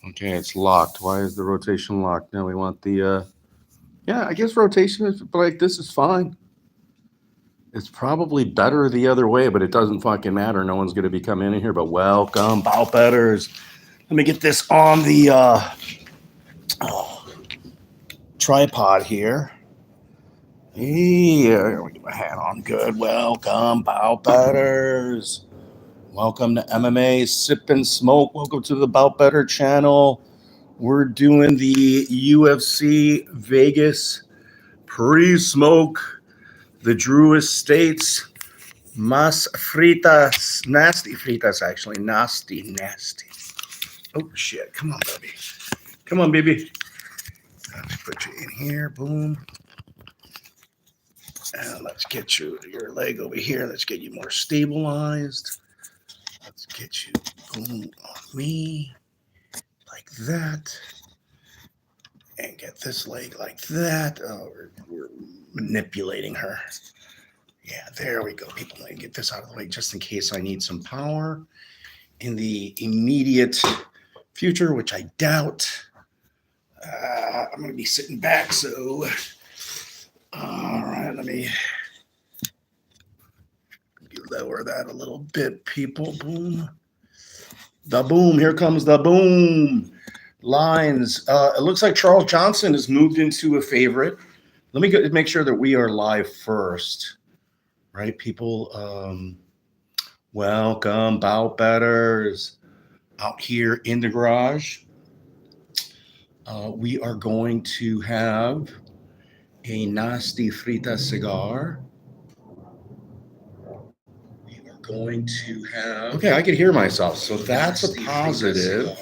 Okay, it's locked. Why is the rotation locked? Now we want the yeah, I guess rotation is like this is fine. It's probably better the other way, but it doesn't fucking matter. No one's gonna be coming in here. But welcome, bow betters. Let me get this on the tripod here. Yeah, let me get my hat on. Good. Welcome, bow betters. Welcome to MMA Sip and Smoke. Welcome to the Bout Better channel. We're doing the UFC Vegas pre-smoke. The Drew Estates Mas Fritas. Nasty Fritas, actually. Nasty. Oh, shit. Come on, baby. Come on, baby. Let's put you in here. Boom. And let's get your leg over here. Let's get you more stabilized. Let's get you boom on me like that, and get this leg like that. Oh, we're manipulating her. Yeah, there we go. People, let me get this out of the way just in case I need some power in the immediate future, which I doubt. I'm going to be sitting back, so all right, let me lower that a little bit, people. Boom. The boom. Here comes the boom. Lines. It looks like Charles Johnson has moved into a favorite. Let me make sure that we are live first. Right, people? Welcome, bout betters. Out here in the garage. We are going to have a Nasty Frita cigar. Going to have. Okay, I can hear myself, so that's a positive.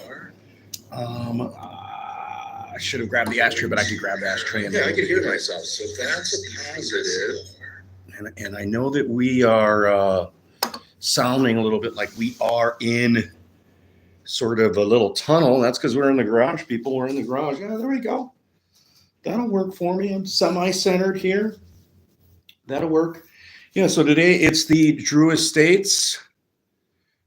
I should have grabbed the ashtray, but I could grab the ashtray. Yeah, I can hear myself, so that's a positive. And I know that we are sounding a little bit like we are in sort of a little tunnel. That's because we're in the garage, people. We're in the garage. Yeah, there we go. That'll work for me. I'm semi-centered here. That'll work. Yeah, so today it's the Drew Estates.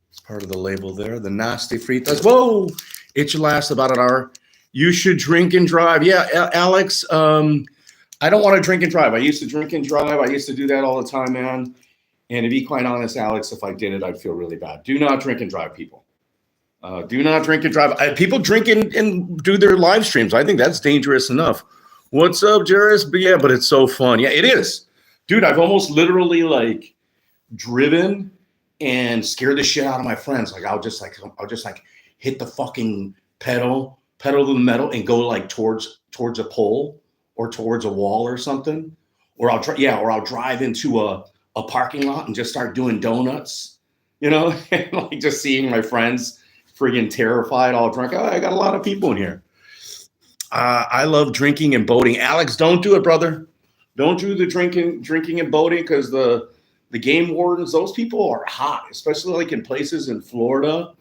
It's part of the label there. The Nasty Fritas. Whoa! It should last about an hour. You should drink and drive. Yeah, Alex, I don't want to drink and drive. I used to drink and drive. I used to do that all the time, man. And to be quite honest, Alex, if I did it, I'd feel really bad. Do not drink and drive, people. Do not drink and drive. People drink and do their live streams. I think that's dangerous enough. What's up, Jairus? But yeah, but it's so fun. Yeah, it is. Dude, I've almost literally like driven and scared the shit out of my friends. Like I'll just hit the fucking pedal to the metal and go like towards a pole or towards a wall or something. Or I'll drive into a parking lot and just start doing donuts, you know, and like just seeing my friends friggin' terrified, all drunk. Oh, I got a lot of people in here. I love drinking and boating. Alex, don't do it, brother. Don't do the drinking and boating because the game wardens, those people are hot, especially like in places in Florida.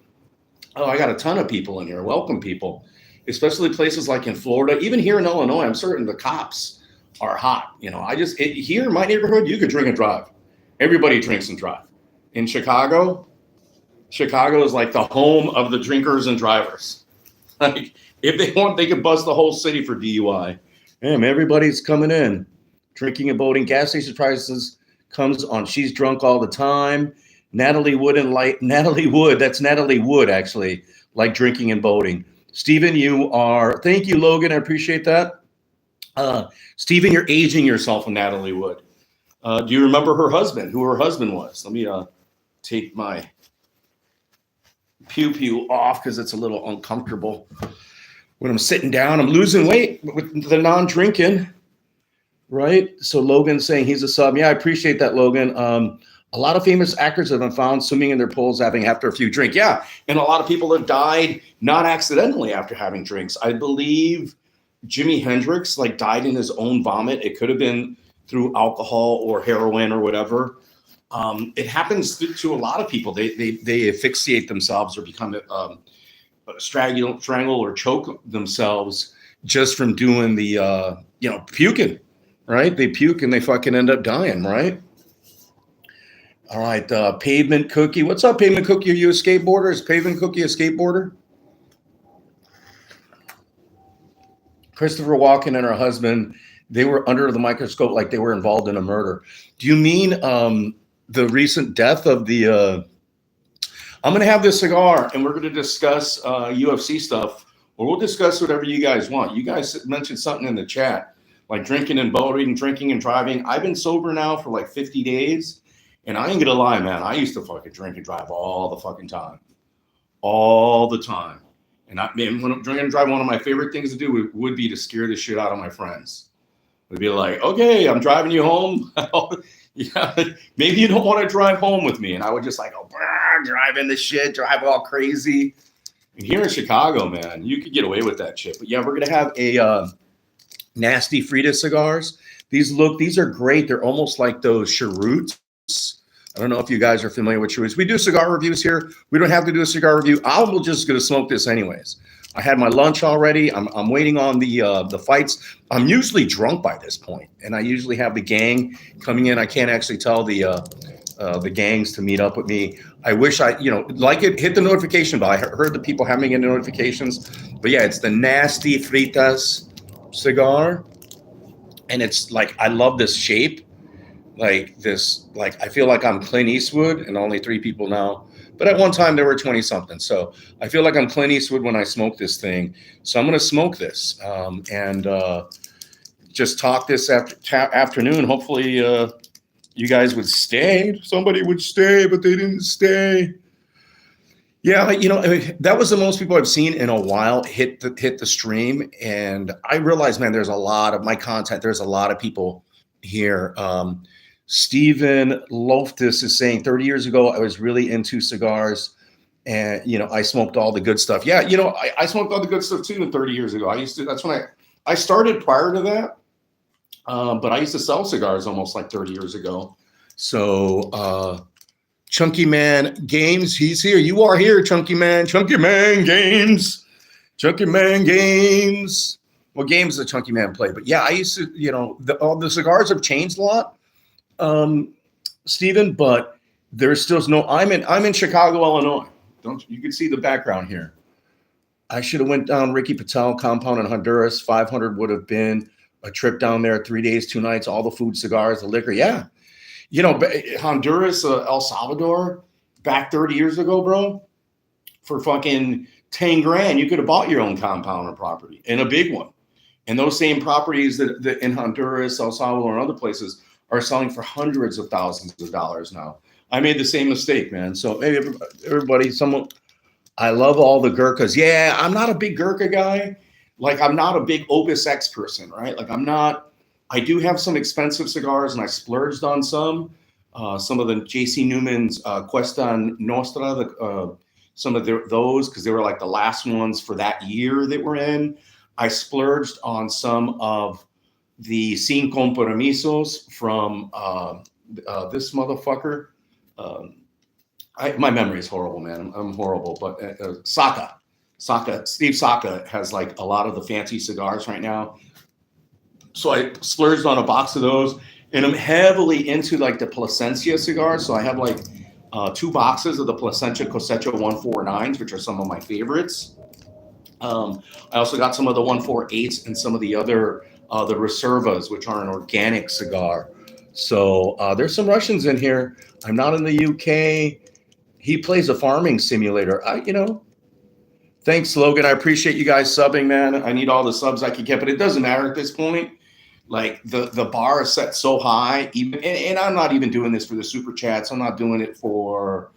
Oh, I got a ton of people in here. Welcome, people. Especially places like in Florida. Even here in Illinois, I'm certain the cops are hot. You know, here in my neighborhood, you could drink and drive. Everybody drinks and drive. In Chicago is like the home of the drinkers and drivers. Like, if they want, they could bust the whole city for DUI. Damn, everybody's coming in. Drinking and boating. Gas station prices comes on. She's drunk all the time. Natalie Wood, that's Natalie Wood, actually, like drinking and boating. Stephen, thank you, Logan. I appreciate that. Stephen, you're aging yourself with Natalie Wood. Do you remember who her husband was? Let me take my pew off because it's a little uncomfortable. When I'm sitting down, I'm losing weight with the non-drinking, right? So Logan's saying he's a sub. Yeah, I appreciate that, Logan. A lot of famous actors have been found swimming in their pools after a few drinks. Yeah, and a lot of people have died not accidentally after having drinks. I believe Jimi Hendrix died in his own vomit. It could have been through alcohol or heroin or whatever. It happens to a lot of people. They asphyxiate themselves or become strangle or choke themselves just from doing the puking, right? They puke and they fucking end up dying, right? All right, Pavement Cookie. What's up, Pavement Cookie? Are you a skateboarder? Is Pavement Cookie a skateboarder? Christopher Walken and her husband, they were under the microscope like they were involved in a murder. Do you mean the recent death of the I'm going to have this cigar and we're going to discuss UFC stuff, or we'll discuss whatever you guys want. You guys mentioned something in the chat, like drinking and boating, drinking and driving. I've been sober now for like 50 days, and I ain't going to lie, man. I used to fucking drink and drive all the fucking time. All the time. And when I'm drinking and driving, one of my favorite things to do would be to scare the shit out of my friends. Would be like, okay, I'm driving you home. Yeah, maybe you don't want to drive home with me. And I would just like, oh, drive in the shit, drive all crazy. And here in Chicago, man, you could get away with that shit. But yeah, we're going to have a nasty Fritas cigars. These are great. They're almost like those cheroots. I don't know if you guys are familiar with cheroots. We do cigar reviews here. We don't have to do a cigar review. I'm just going to smoke this anyways. I had my lunch already. I'm waiting on the fights. I'm usually drunk by this point, and I usually have the gang coming in. I can't actually tell the gangs to meet up with me. I wish hit the notification bell. I heard the people having any notifications, but yeah, it's the nasty Fritas cigar, and it's like I love this shape. Like this, like I feel like I'm Clint Eastwood, and only 3 people know. But at one time there were 20 something. So I feel like I'm Clint Eastwood when I smoke this thing. So I'm going to smoke this and just talk this afternoon. Hopefully you guys would stay. Somebody would stay, but they didn't stay. Yeah, that was the most people I've seen in a while hit the stream, and I realized, man, there's a lot of my content. There's a lot of people here. Stephen Loftus is saying 30 years ago, I was really into cigars and, I smoked all the good stuff. Yeah. I smoked all the good stuff too. 30 years ago, that's when I started prior to that. But I used to sell cigars almost like 30 years ago. So, Chunky Man Games, he's here. You are here, Chunky Man Games. What games does Chunky Man play? But yeah, I used to, all the cigars have changed a lot. Stephen, but there's still no. I'm in Chicago, Illinois. You can see the background here. I should have went down Ricky Patel compound in Honduras. 500 would have been a trip down there. 3 days, 2 nights. All the food, cigars, the liquor. Yeah, Honduras, El Salvador, back 30 years ago, bro. For fucking 10 grand, you could have bought your own compound or property, and a big one. And those same properties that in Honduras, El Salvador, and other places are selling for hundreds of thousands of dollars now. I made the same mistake, man. So maybe everybody, I love all the Gurkhas. Yeah, I'm not a big Gurkha guy. Like, I'm not a big Opus X person, right? Like, I do have some expensive cigars, and I splurged on some of the J.C. Newman's Cuesta Nostra, some of those, because they were like the last ones for that year that we're in. I splurged on some of the Sin Compromisos from this motherfucker. My memory is horrible, man. I'm horrible, but Steve Saka has like a lot of the fancy cigars right now. So I splurged on a box of those, and I'm heavily into like the Plasencia cigars. So I have like 2 boxes of the Plasencia Cosecha 149s, which are some of my favorites. I also got some of the 148s and some of the other the Reservas, which are an organic cigar. So there's some Russians in here. I'm not in the UK. He plays a farming simulator. Thanks, Logan. I appreciate you guys subbing, man. I need all the subs I can get, but it doesn't matter at this point. Like the bar is set so high, and I'm not even doing this for the super chats. I'm not doing it for.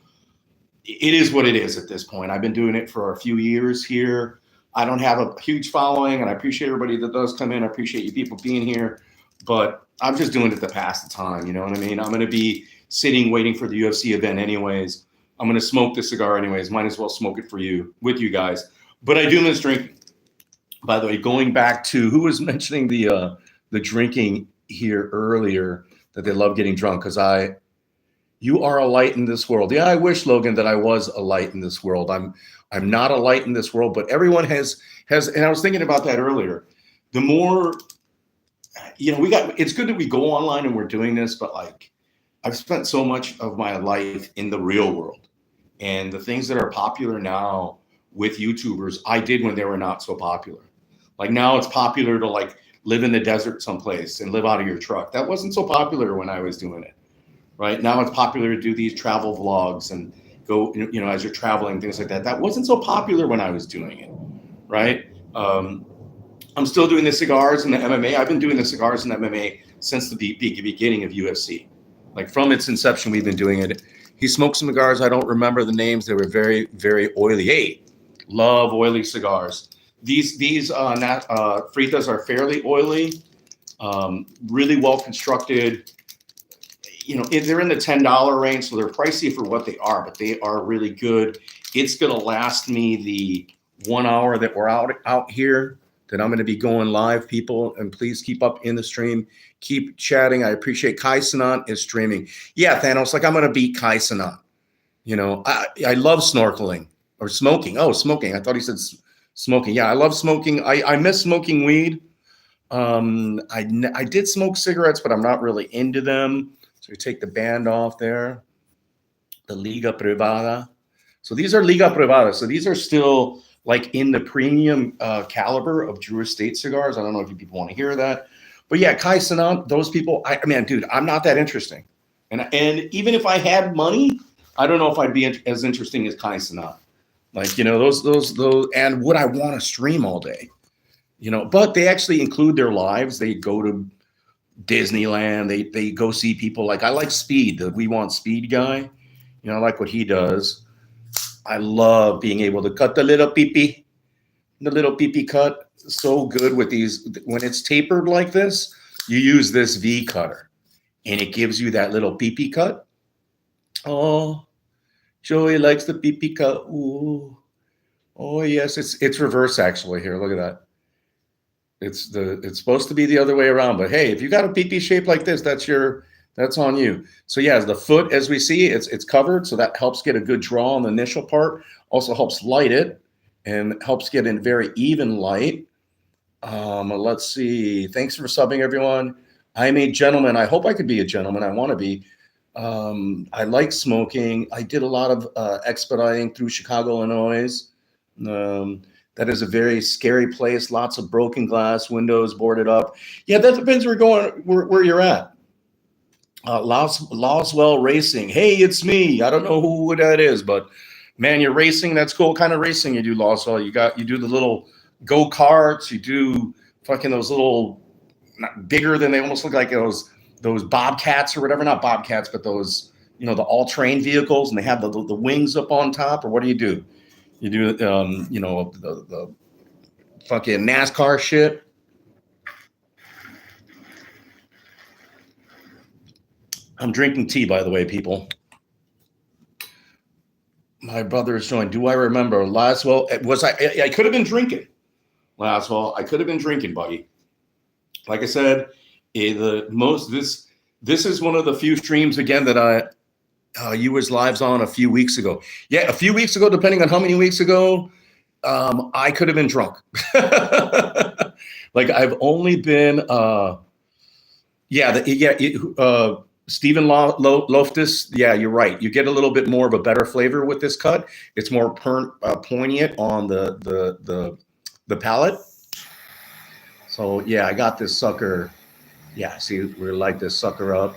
It is what it is at this point. I've been doing it for a few years here. I don't have a huge following, and I appreciate everybody that does come in. I appreciate you people being here, but I'm just doing it to pass the time. You know what I mean? I'm going to be sitting waiting for the UFC event anyways. I'm going to smoke the cigar anyways. Might as well smoke it with you guys. But I do miss drinking. By the way, going back to who was mentioning the drinking here earlier, that they love getting drunk, because you are a light in this world. Yeah, I wish, Logan, that I was a light in this world. I'm not a light in this world, but everyone has, and I was thinking about that earlier. The more, it's good that we go online and we're doing this, but like, I've spent so much of my life in the real world, and the things that are popular now with YouTubers, I did when they were not so popular. Like now it's popular to like live in the desert someplace and live out of your truck. That wasn't so popular when I was doing it. Right now it's popular to do these travel vlogs and go, as you're traveling, things like that. That wasn't so popular when I was doing it. Right. I'm still doing the cigars and the MMA. I've been doing the cigars and MMA since the beginning of UFC. Like from its inception, we've been doing it. He smoked some cigars. I don't remember the names. They were very, very oily. Hey, love oily cigars. These Fritas are fairly oily, really well constructed. They're in the $10 range, so they're pricey for what they are, but they are really good. It's gonna last me the 1 hour that we're out here. That I'm going to be going live, people, and please keep up in the stream. Keep chatting. I appreciate Kai Cenat is streaming. Yeah, Thanos, like I'm going to beat Kai Cenat. I love snorkeling or smoking. Oh, smoking. I thought he said smoking. Yeah, I love smoking. I miss smoking weed. I did smoke cigarettes, but I'm not really into them. So we take the band off there. The Liga Privada. So these are Liga Privada. So these are still like in the premium caliber of Drew Estate cigars. I don't know if you people want to hear that. But yeah, Kai Cenat, those people, dude, I'm not that interesting. And even if I had money, I don't know if I'd be as interesting as Kai Cenat. Like, those, and would I want to stream all day? But they actually include their lives. They go to Disneyland. They go see people. Like I like Speed, the We Want Speed guy. I like what he does. I love being able to cut the little pee-pee cut. So good with these. When it's tapered like this, you use this V cutter and it gives you that little pee-pee cut. Oh, Joey likes the pee-pee cut. Ooh. Oh yes, it's reverse actually here. Look at that. It's supposed to be the other way around, but hey, if you got a pee-pee shape like this, that's on you. So yeah, the foot, as we see, it's covered, so that helps get a good draw on the initial part. Also helps light it and helps get in very even light. Let's see. Thanks for subbing, everyone. I'm a gentleman. I hope I could be a gentleman. I want to be. I like smoking. I did a lot of expediting through Chicago, Illinois. That is a very scary place. Lots of broken glass, windows boarded up. Yeah, that depends where you're at. Loswell Racing. Hey, it's me. I don't know who that is, but man, you're racing. That's cool. What kind of racing you do, Loswell? You do the little go-karts. You do fucking those little, not bigger than they almost look like those Bobcats or whatever. Not Bobcats, but those, the all-terrain vehicles, and they have the wings up on top. Or what do? You do the fucking NASCAR shit. I'm drinking tea, by the way, people. My brother is showing. Do I remember Laswell? I could have been drinking, Laswell. I could have been drinking, buddy. Like I said, this is one of the few streams again that you was lives on a few weeks ago. Yeah, a few weeks ago, depending on how many weeks ago, I could have been drunk. Like I've only been, Stephen Loftus. Yeah, you're right. You get a little bit more of a better flavor with this cut. It's more poignant on the palate. So yeah, I got this sucker. Yeah, see, we light this sucker up.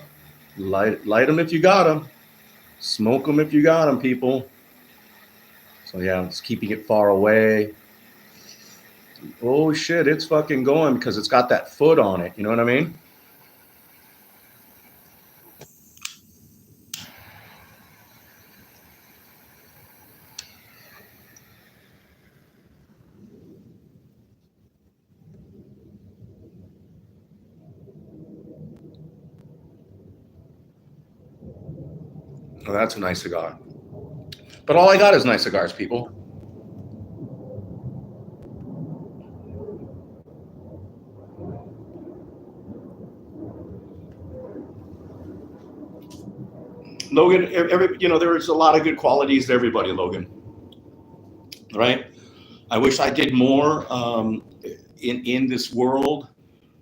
Light them if you got them. Smoke them if you got them, people. So yeah, I'm just keeping it far away. Oh shit, it's fucking going because it's got that foot on it. You know what I mean? Oh, that's a nice cigar. But all I got is nice cigars, people. Logan, there's a lot of good qualities to everybody, Logan. Right? I wish I did more in this world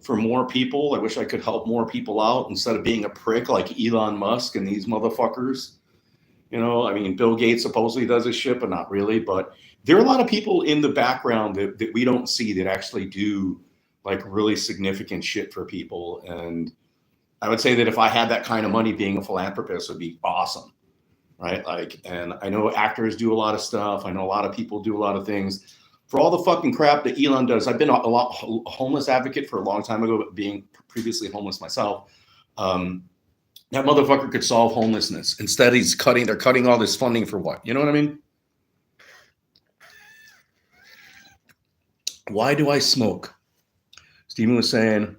for more people. I wish I could help more people out instead of being a prick like Elon Musk and these motherfuckers. I mean, Bill Gates supposedly does his shit, but not really. But there are a lot of people in the background that we don't see that actually do like really significant shit for people. And I would say that if I had that kind of money, being a philanthropist would be awesome. Right. Like, and I know actors do a lot of stuff. I know a lot of people do a lot of things. For all the fucking crap that Elon does, I've been a homeless advocate for a long time ago, but being previously homeless myself. That motherfucker could solve homelessness. Instead, they're cutting all this funding for what? You know what I mean? Why do I smoke? Stephen was saying,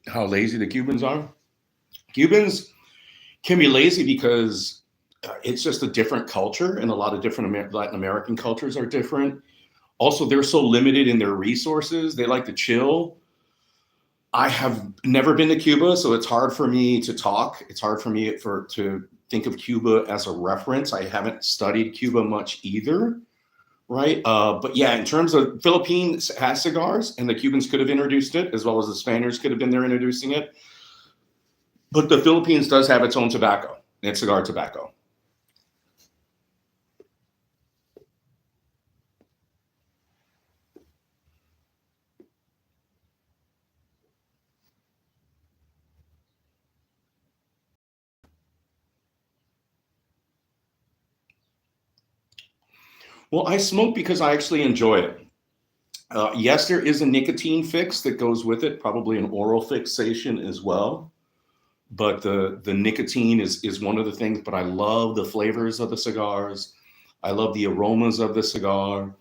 how lazy the Cubans are. Cubans can be lazy because it's just a different culture, and a lot of different Latin American cultures are different. Also, they're so limited in their resources. They like to chill. I have never been to Cuba, so it's hard for me to talk. It's hard for me to think of Cuba as a reference. I haven't studied Cuba much either, right? But yeah, in terms of Philippines has cigars, and the Cubans could have introduced it, as well as the Spaniards could have been there introducing it. But the Philippines does have its own tobacco, it's cigar tobacco. Well, I smoke because I actually enjoy it. Yes, there is a nicotine fix that goes with it, probably an oral fixation as well. But the nicotine is one of the things. But I love the flavors of the cigars. I love the aromas of the cigar.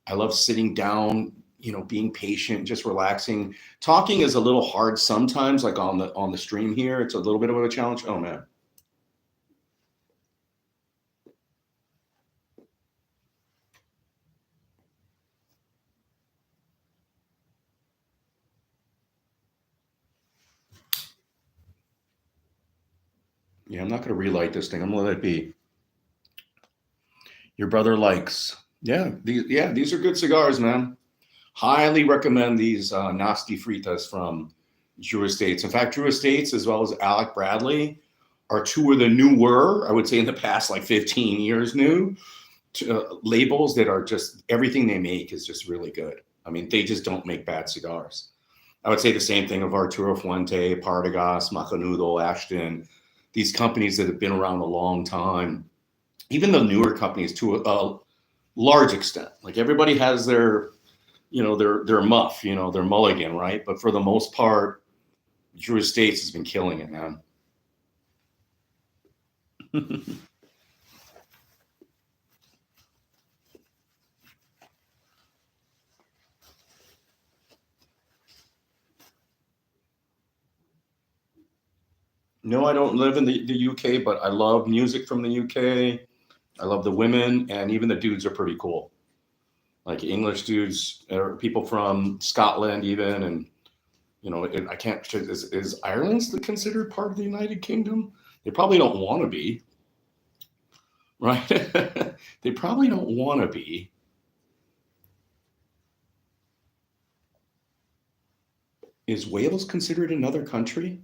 I love sitting down, being patient, just relaxing. Talking is a little hard sometimes, like on the stream here. It's a little bit of a challenge. Oh man. Yeah, I'm not going to relight this thing. I'm going to let it be. Your brother likes. Yeah, these are good cigars, man. Highly recommend these nasty fritas from Drew Estates. In fact, Drew Estates, as well as Alec Bradley, are two of the newer, I would say in the past like 15 years, new labels that are just, everything they make is just really good. I mean, they just don't make bad cigars. I would say the same thing of Arturo Fuente, Partagas, Macanudo, Ashton, these companies that have been around a long time. Even the newer companies to a large extent. Like everybody has their muff, their mulligan, right? But for the most part, Drew Estates has been killing it, man. No, I don't live in the UK, but I love music from the UK. I love the women, and even the dudes are pretty cool. Like English dudes, or people from Scotland, even, and I can't. Is Ireland considered part of the United Kingdom? They probably don't want to be, right? They probably don't want to be. Is Wales considered another country,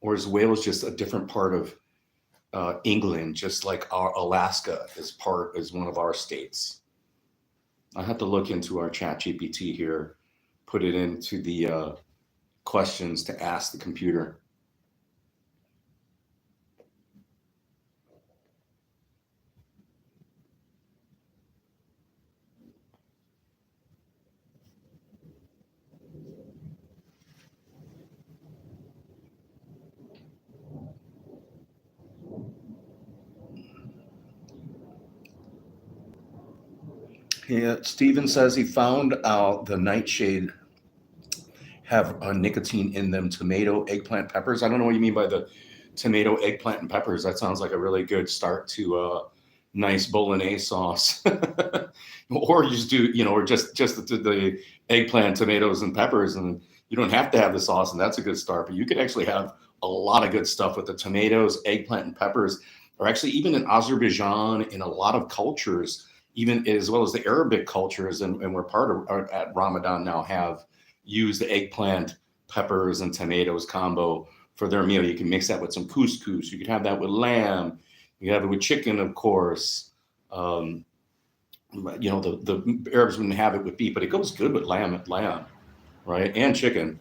or is Wales just a different part of England, just like our Alaska is one of our states? I have to look into our chat GPT here, put it into the questions to ask the computer. Yeah, Steven says he found out the nightshade have nicotine in them. Tomato, eggplant, peppers. I don't know what you mean by the tomato, eggplant, and peppers. That sounds like a really good start to a nice bolognese sauce. Or you just do, or just the eggplant, tomatoes, and peppers, and you don't have to have the sauce, and that's a good start. But you could actually have a lot of good stuff with the tomatoes, eggplant, and peppers. Or actually, even in Azerbaijan, in a lot of cultures, even as well as the Arabic cultures, and we're part of at Ramadan now, have used the eggplant, peppers, and tomatoes combo for their meal. You can mix that with some couscous. You can have that with lamb. You have it with chicken, of course. Um, the Arabs wouldn't have it with beef, but it goes good with lamb, right, and chicken.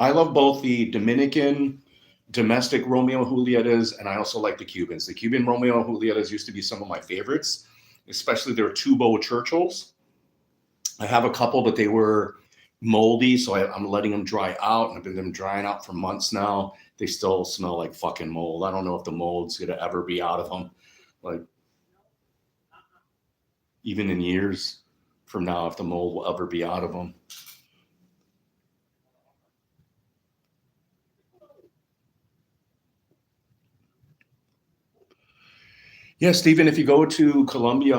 I love both the Dominican domestic Romeo and Julietas, and I also like the Cubans. The Cuban Romeo and Julietas used to be some of my favorites, especially their Tubo Churchills. I have a couple, but they were moldy, so I'm letting them dry out, and I've been them drying out for months now. They still smell like fucking mold. I don't know if the mold's gonna ever be out of them, like even in years from now, if the mold will ever be out of them. Yeah, Stephen, if you go to Colombia,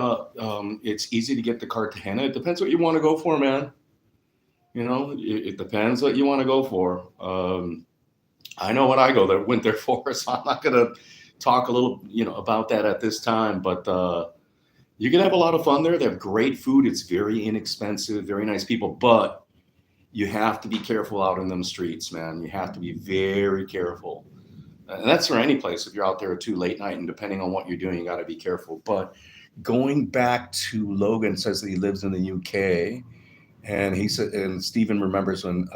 it's easy to get the Cartagena. It depends what you want to go for, man. It depends what you want to go for. I know what I went there for, so I'm not going to talk a little, about that at this time. But you can have a lot of fun there. They have great food. It's very inexpensive, very nice people. But you have to be careful out in them streets, man. You have to be very careful. And that's for any place. If you're out there too late night, and depending on what you're doing, you got to be careful. But going back to Logan says that he lives in the UK, and he said, and Stephen remembers when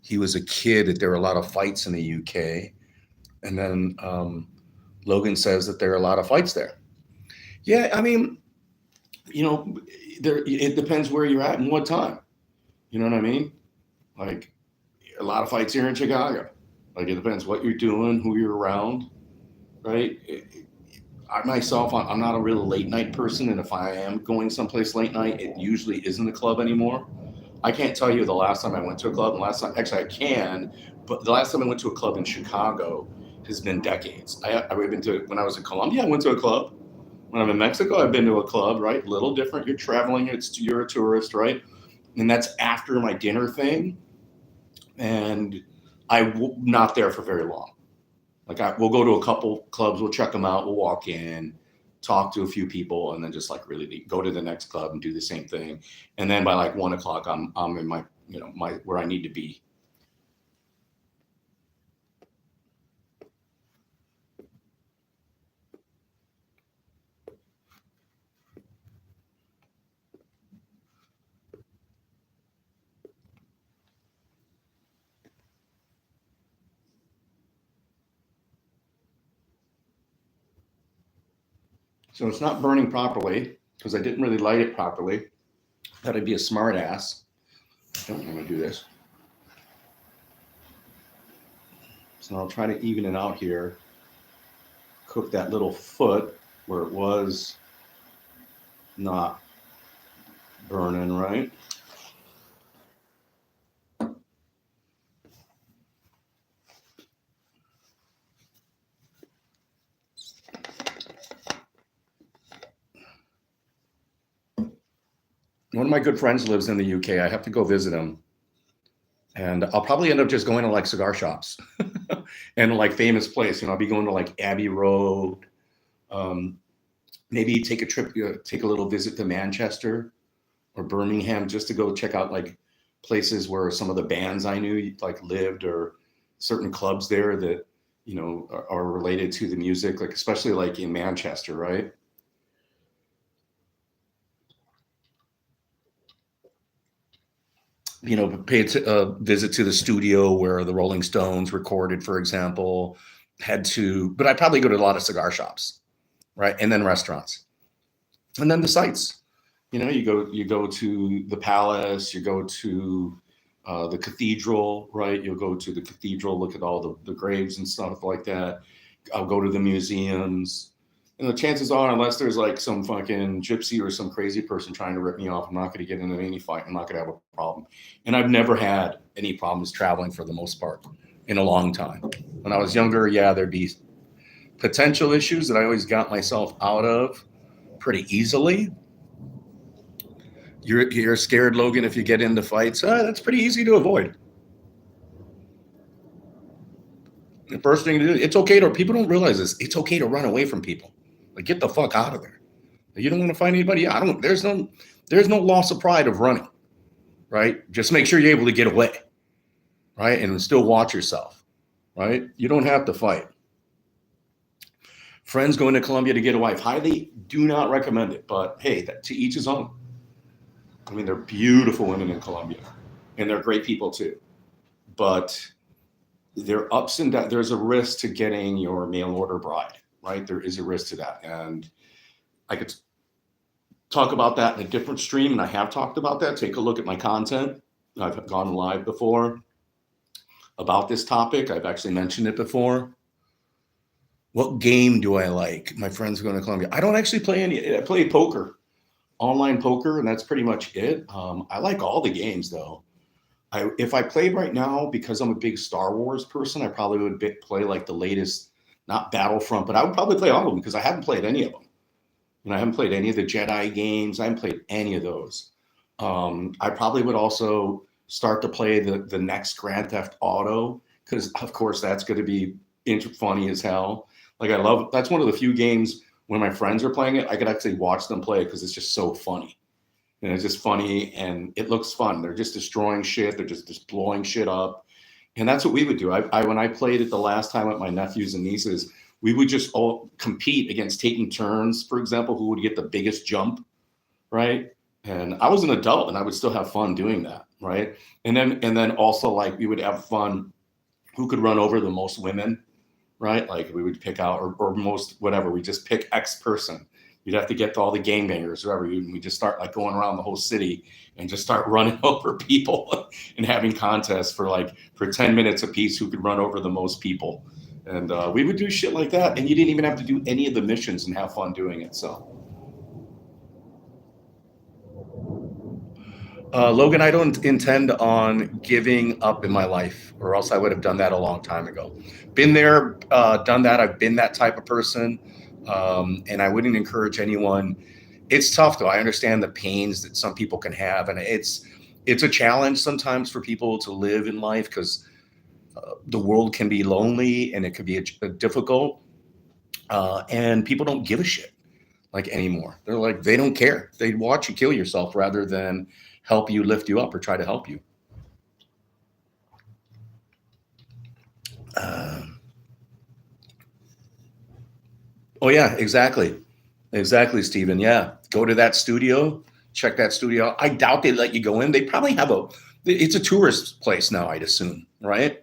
he was a kid that there were a lot of fights in the UK, and then Logan says that there are a lot of fights there. Yeah, I mean, you know, it depends where you're at and what time. You know what I mean? Like a lot of fights here in Chicago. Like it depends what you're doing, who you're around, right? I myself, I'm not a real late night person, and if I am going someplace late night, it usually isn't a club anymore. I can't tell you the last time I went to a club, and last time actually I can, but the last time I went to a club in Chicago has been decades. I've been to when I was in Colombia, I went to a club. When I'm in Mexico, I've been to a club, right? Little different. You're traveling, you're a tourist, right? And that's after my dinner thing, and not there for very long. Like we'll go to a couple clubs, we'll check them out, we'll walk in, talk to a few people, and then just like really go to the next club and do the same thing. And then by like 1 o'clock, I'm in my my where I need to be. So it's not burning properly because I didn't really light it properly. Thought I'd be a smart ass. Don't want to do this. So I'll try to even it out here. Cook that little foot where it was not burning right. One of my good friends lives in the UK. I have to go visit him. And I'll probably end up just going to like cigar shops and like famous place. I'll be going to like Abbey Road. Um, Maybe take a trip, take a little visit to Manchester or Birmingham just to go check out like places where some of the bands I knew like lived, or certain clubs there that are related to the music, like especially like in Manchester, right? Pay a visit to the studio where the Rolling Stones recorded, for example. But I probably go to a lot of cigar shops, right? And then restaurants, and then the sites. You go to the palace, you go to the cathedral, right? You'll go to the cathedral, look at all the graves and stuff like that. I'll go to the museums. And the chances are, unless there's like some fucking gypsy or some crazy person trying to rip me off, I'm not going to get into any fight. I'm not going to have a problem. And I've never had any problems traveling for the most part in a long time. When I was younger, yeah, there'd be potential issues that I always got myself out of pretty easily. You're scared, Logan, if you get into fights. That's pretty easy to avoid. The first thing to do, it's okay to, people don't realize this, it's okay to run away from people. Like, get the fuck out of there. You don't want to find anybody. There's no loss of pride of running, right? Just make sure you're able to get away, right? And still watch yourself, right? You don't have to fight. Friends going to Colombia to get a wife. Highly do not recommend it, but hey, to each his own. I mean, they're beautiful women in Colombia, and they're great people too. But there are ups and downs. There's a risk to getting your mail order bride, right? There is a risk to that. And I could talk about that in a different stream, and I have talked about that. Take a look at my content. I've gone live before about this topic. I've actually mentioned it before. What game do I like? My friends going to Colombia. I don't actually play any. I play poker, online poker, and that's pretty much it. I like all the games, though. If I played right now, because I'm a big Star Wars person, I probably would play like the latest, not Battlefront, but I would probably play all of them because I haven't played any of them. And I haven't played any of the Jedi games. I haven't played any of those. I probably would also start to play the next Grand Theft Auto because, of course, that's going to be funny as hell. Like, that's one of the few games when my friends are playing it, I could actually watch them play because it's just so funny. And it's just funny and it looks fun. They're just destroying shit. They're just blowing shit up. And that's what we would do. When I played it the last time with my nephews and nieces, we would just all compete against taking turns, for example, who would get the biggest jump, right? And I was an adult and I would still have fun doing that, right? And then also, like, we would have fun who could run over the most women, right? Like, we would pick out, or most whatever, we just pick X person. You'd have to get to all the gangbangers, whoever. We just start like going around the whole city and just start running over people and having contests for 10 minutes apiece who could run over the most people. And we would do shit like that. And you didn't even have to do any of the missions and have fun doing it. So, Logan, I don't intend on giving up in my life, or else I would have done that a long time ago. Been there, done that. I've been that type of person. And I wouldn't encourage anyone. It's tough, though. I understand the pains that some people can have, and it's a challenge sometimes for people to live in life because the world can be lonely and it could be difficult, and people don't give a shit anymore. They're like, they don't care. They'd watch you kill yourself rather than help you, lift you up, or try to help you. Oh yeah, exactly, Stephen. Yeah, go to that studio, check that studio. I doubt they let you go in. They probably have it's a tourist place now, I'd assume, right?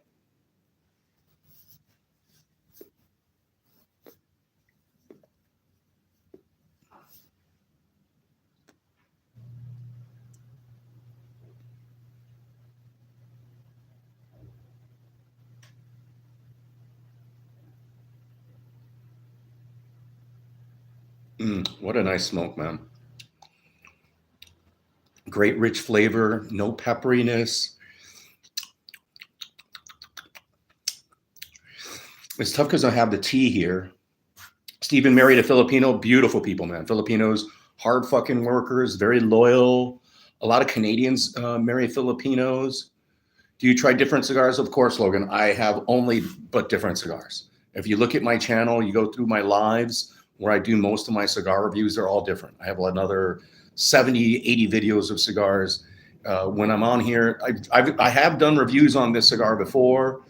What a nice smoke, man. Great rich flavor, no pepperiness. It's tough because I have the tea here. Stephen married a Filipino. Beautiful people, man. Filipinos, hard fucking workers, very loyal. A lot of Canadians marry Filipinos. Do you try different cigars? Of course, Logan. I have only but different cigars. If you look at my channel, you go through my lives where I do most of my cigar reviews, they're all different. I have another 70, 80 videos of cigars. When I'm on here, I have done reviews on this cigar before,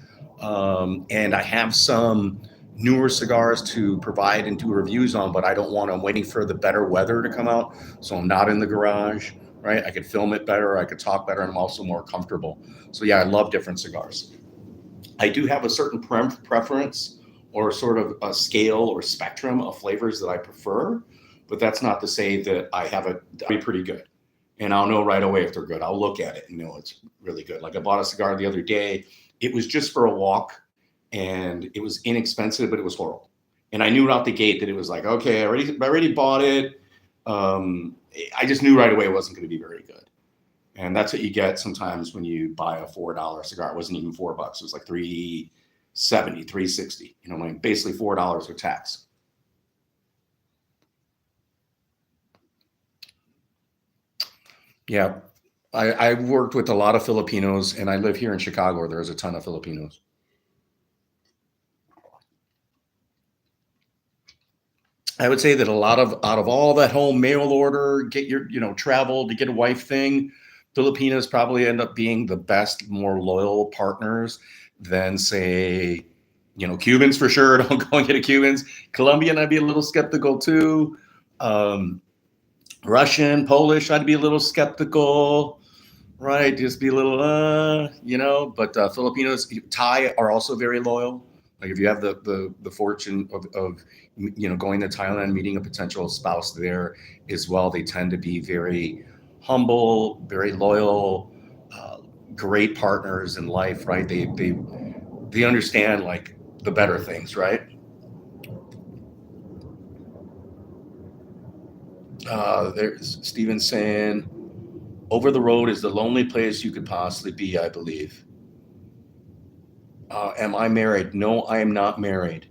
and I have some newer cigars to provide and do reviews on, but I don't want, I'm waiting for the better weather to come out, so I'm not in the garage, right? I could film it better, I could talk better, and I'm also more comfortable. So yeah, I love different cigars. I do have a certain preference or sort of a scale or spectrum of flavors that I prefer, but that's not to say that I have be pretty good. And I'll know right away if they're good. I'll look at it and know it's really good. Like, I bought a cigar the other day. It was just for a walk and it was inexpensive, but it was horrible. And I knew out the gate that it was like, okay, I already bought it. I just knew right away it wasn't going to be very good. And that's what you get sometimes when you buy a $4 cigar. It wasn't even $4. It was like $3, $370, $360. You know, like basically $4 with tax. Yeah, I've worked with a lot of Filipinos, and I live here in Chicago, where there's a ton of Filipinos. I would say that a lot of out of all that whole mail order, get your travel to get a wife thing, Filipinos probably end up being the best, more loyal partners than say, Cubans for sure. Don't go and get a Cubans. Colombian, I'd be a little skeptical too. Um, Russian, Polish, I'd be a little skeptical. Right, just be a little, But Filipinos, Thai are also very loyal. Like if you have the fortune of going to Thailand, meeting a potential spouse there as well, they tend to be very humble, very loyal, uh, great partners in life. Right, they understand like the better things. Right. There's Steven saying, over the road is the lonely place you could possibly be, I believe. Am I married? No, I am not married.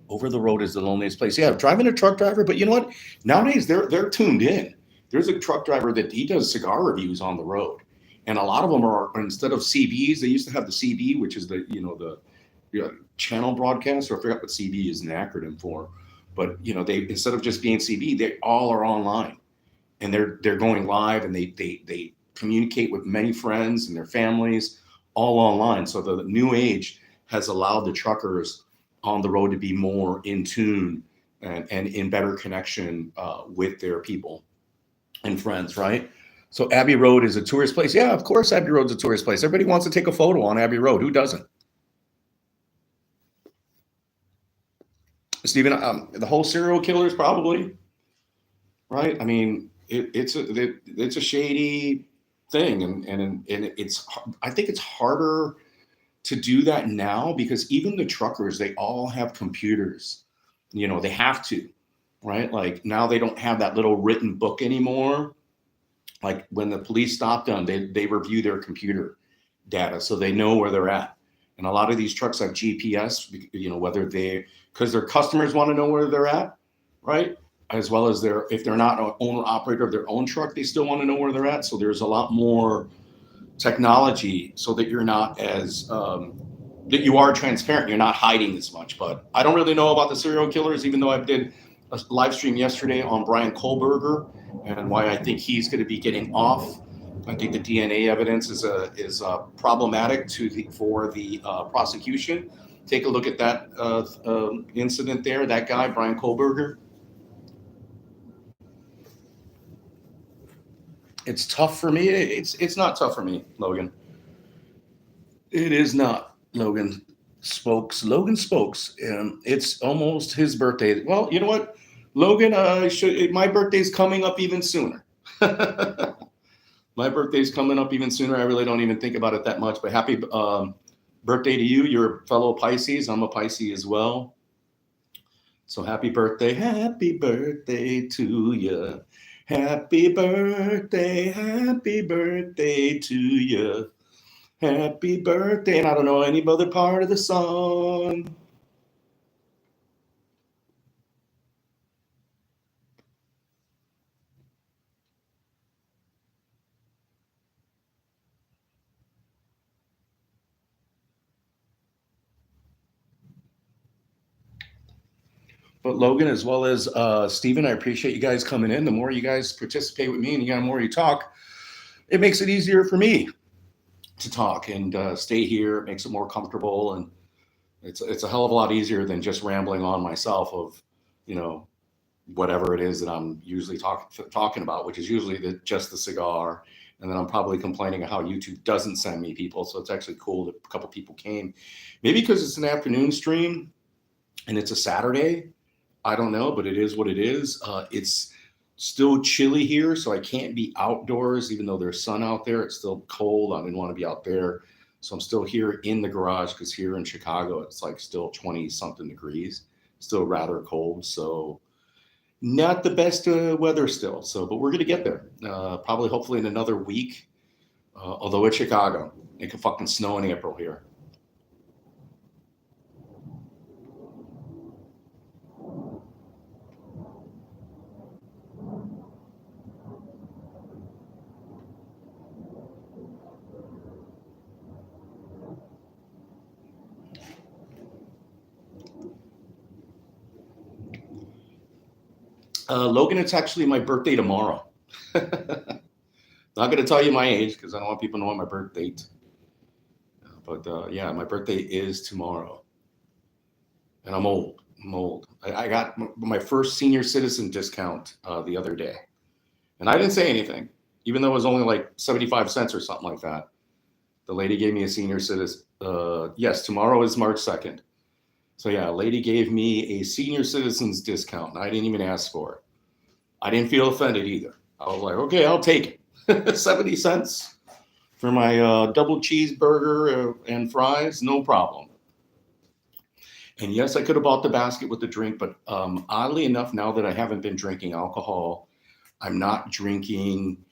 Over the road is the loneliest place. Yeah, driving a truck driver, but you know what? Nowadays they're tuned in. There's a truck driver that he does cigar reviews on the road, and a lot of them are, instead of CBs, they used to have the CB, which is the channel broadcast, or I forgot what CB is an acronym for, but they, instead of just being CB, they all are online, and they're going live, and they communicate with many friends and their families all online. So the new age has allowed the truckers on the road to be more in tune and in better connection with their people and friends, right? So Abbey Road is a tourist place. Yeah, of course Abbey Road's a tourist place. Everybody wants to take a photo on Abbey Road. Who doesn't? Stephen, the whole serial killers probably, right? I mean, it's a shady thing, and it's, I think it's harder to do that now because even the truckers, they all have computers. They have to, right? Like now they don't have that little written book anymore. Like when the police stop them, they review their computer data so they know where they're at. And a lot of these trucks have GPS, whether because their customers want to know where they're at, right? As well as if they're not an owner operator of their own truck, they still want to know where they're at. So there's a lot more technology so that you're not as that you are transparent. You're not hiding as much. But I don't really know about the serial killers, even though I did a live stream yesterday on Brian Kohlberger and why I think he's going to be getting off. I think the DNA evidence is problematic for the prosecution. Take a look at that incident there. That guy, Brian Kohlberger. It's tough for me. It's not tough for me, Logan. It is not, Logan. Logan Spokes. It's almost his birthday. Well, you know what, Logan? My birthday's coming up even sooner. My birthday's coming up even sooner. I really don't even think about it that much. But happy birthday to you. You're a fellow Pisces. I'm a Pisces as well. So happy birthday to you. Happy birthday to you. Happy birthday. And I don't know any other part of the song. But Logan, as well as Steven, I appreciate you guys coming in. The more you guys participate with me and the more you talk, it makes it easier for me to talk and stay here. It makes it more comfortable. And it's a hell of a lot easier than just rambling on myself of, whatever it is that I'm usually talking about, which is usually just the cigar. And then I'm probably complaining of how YouTube doesn't send me people. So it's actually cool that a couple people came. Maybe because it's an afternoon stream and it's a Saturday. I don't know, but it is what it is. It's still chilly here, so I can't be outdoors, even though there's sun out there. It's still cold. I didn't want to be out there. So I'm still here in the garage because here in Chicago, it's like still 20 something degrees, still rather cold. So not the best weather still. So, but we're going to get there. Probably, hopefully in another week. Although it's Chicago, it could fucking snow in April here. Logan, it's actually my birthday tomorrow. Not going to tell you my age because I don't want people knowing my birth date. But yeah, my birthday is tomorrow. And I'm old. I'm old. I got my first senior citizen discount the other day. And I didn't say anything, even though it was only like 75 cents or something like that. The lady gave me a senior citizen. Yes, tomorrow is March 2nd. So yeah, a lady gave me a senior citizens discount. And I didn't even ask for it. I didn't feel offended either. I was like, okay, I'll take it. 70 cents for my double cheeseburger and fries, no problem. And yes, I could have bought the basket with the drink, but oddly enough, now that I haven't been drinking alcohol, I'm not drinking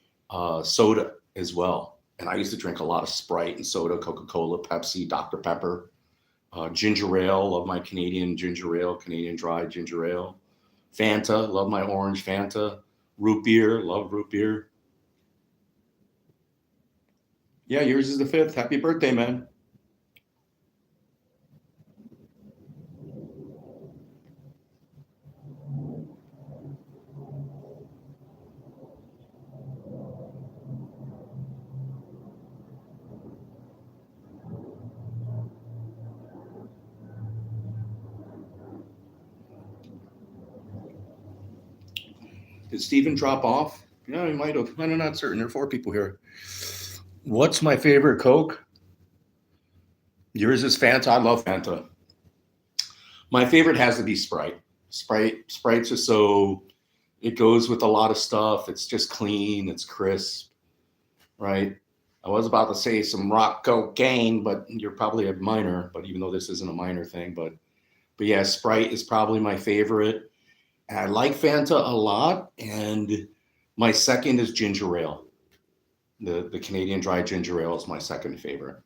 soda as well. And I used to drink a lot of Sprite and soda, Coca-Cola, Pepsi, Dr. Pepper, ginger ale. Love my Canadian ginger ale, Canadian dry ginger ale. Fanta, love my orange Fanta. Root beer, love root beer. Yeah, yours is the 5th. Happy birthday, man. Did Steven drop off? Yeah, he might have. I'm not certain. There are 4 people here. What's my favorite Coke? Yours is Fanta. I love Fanta. My favorite has to be Sprite. Sprites are so, it goes with a lot of stuff. It's just clean. It's crisp, right? I was about to say some rock cocaine, but you're probably a minor. But even though this isn't a minor thing, but yeah, Sprite is probably my favorite. And I like Fanta a lot. And my second is ginger ale. The Canadian dry ginger ale is my second favorite.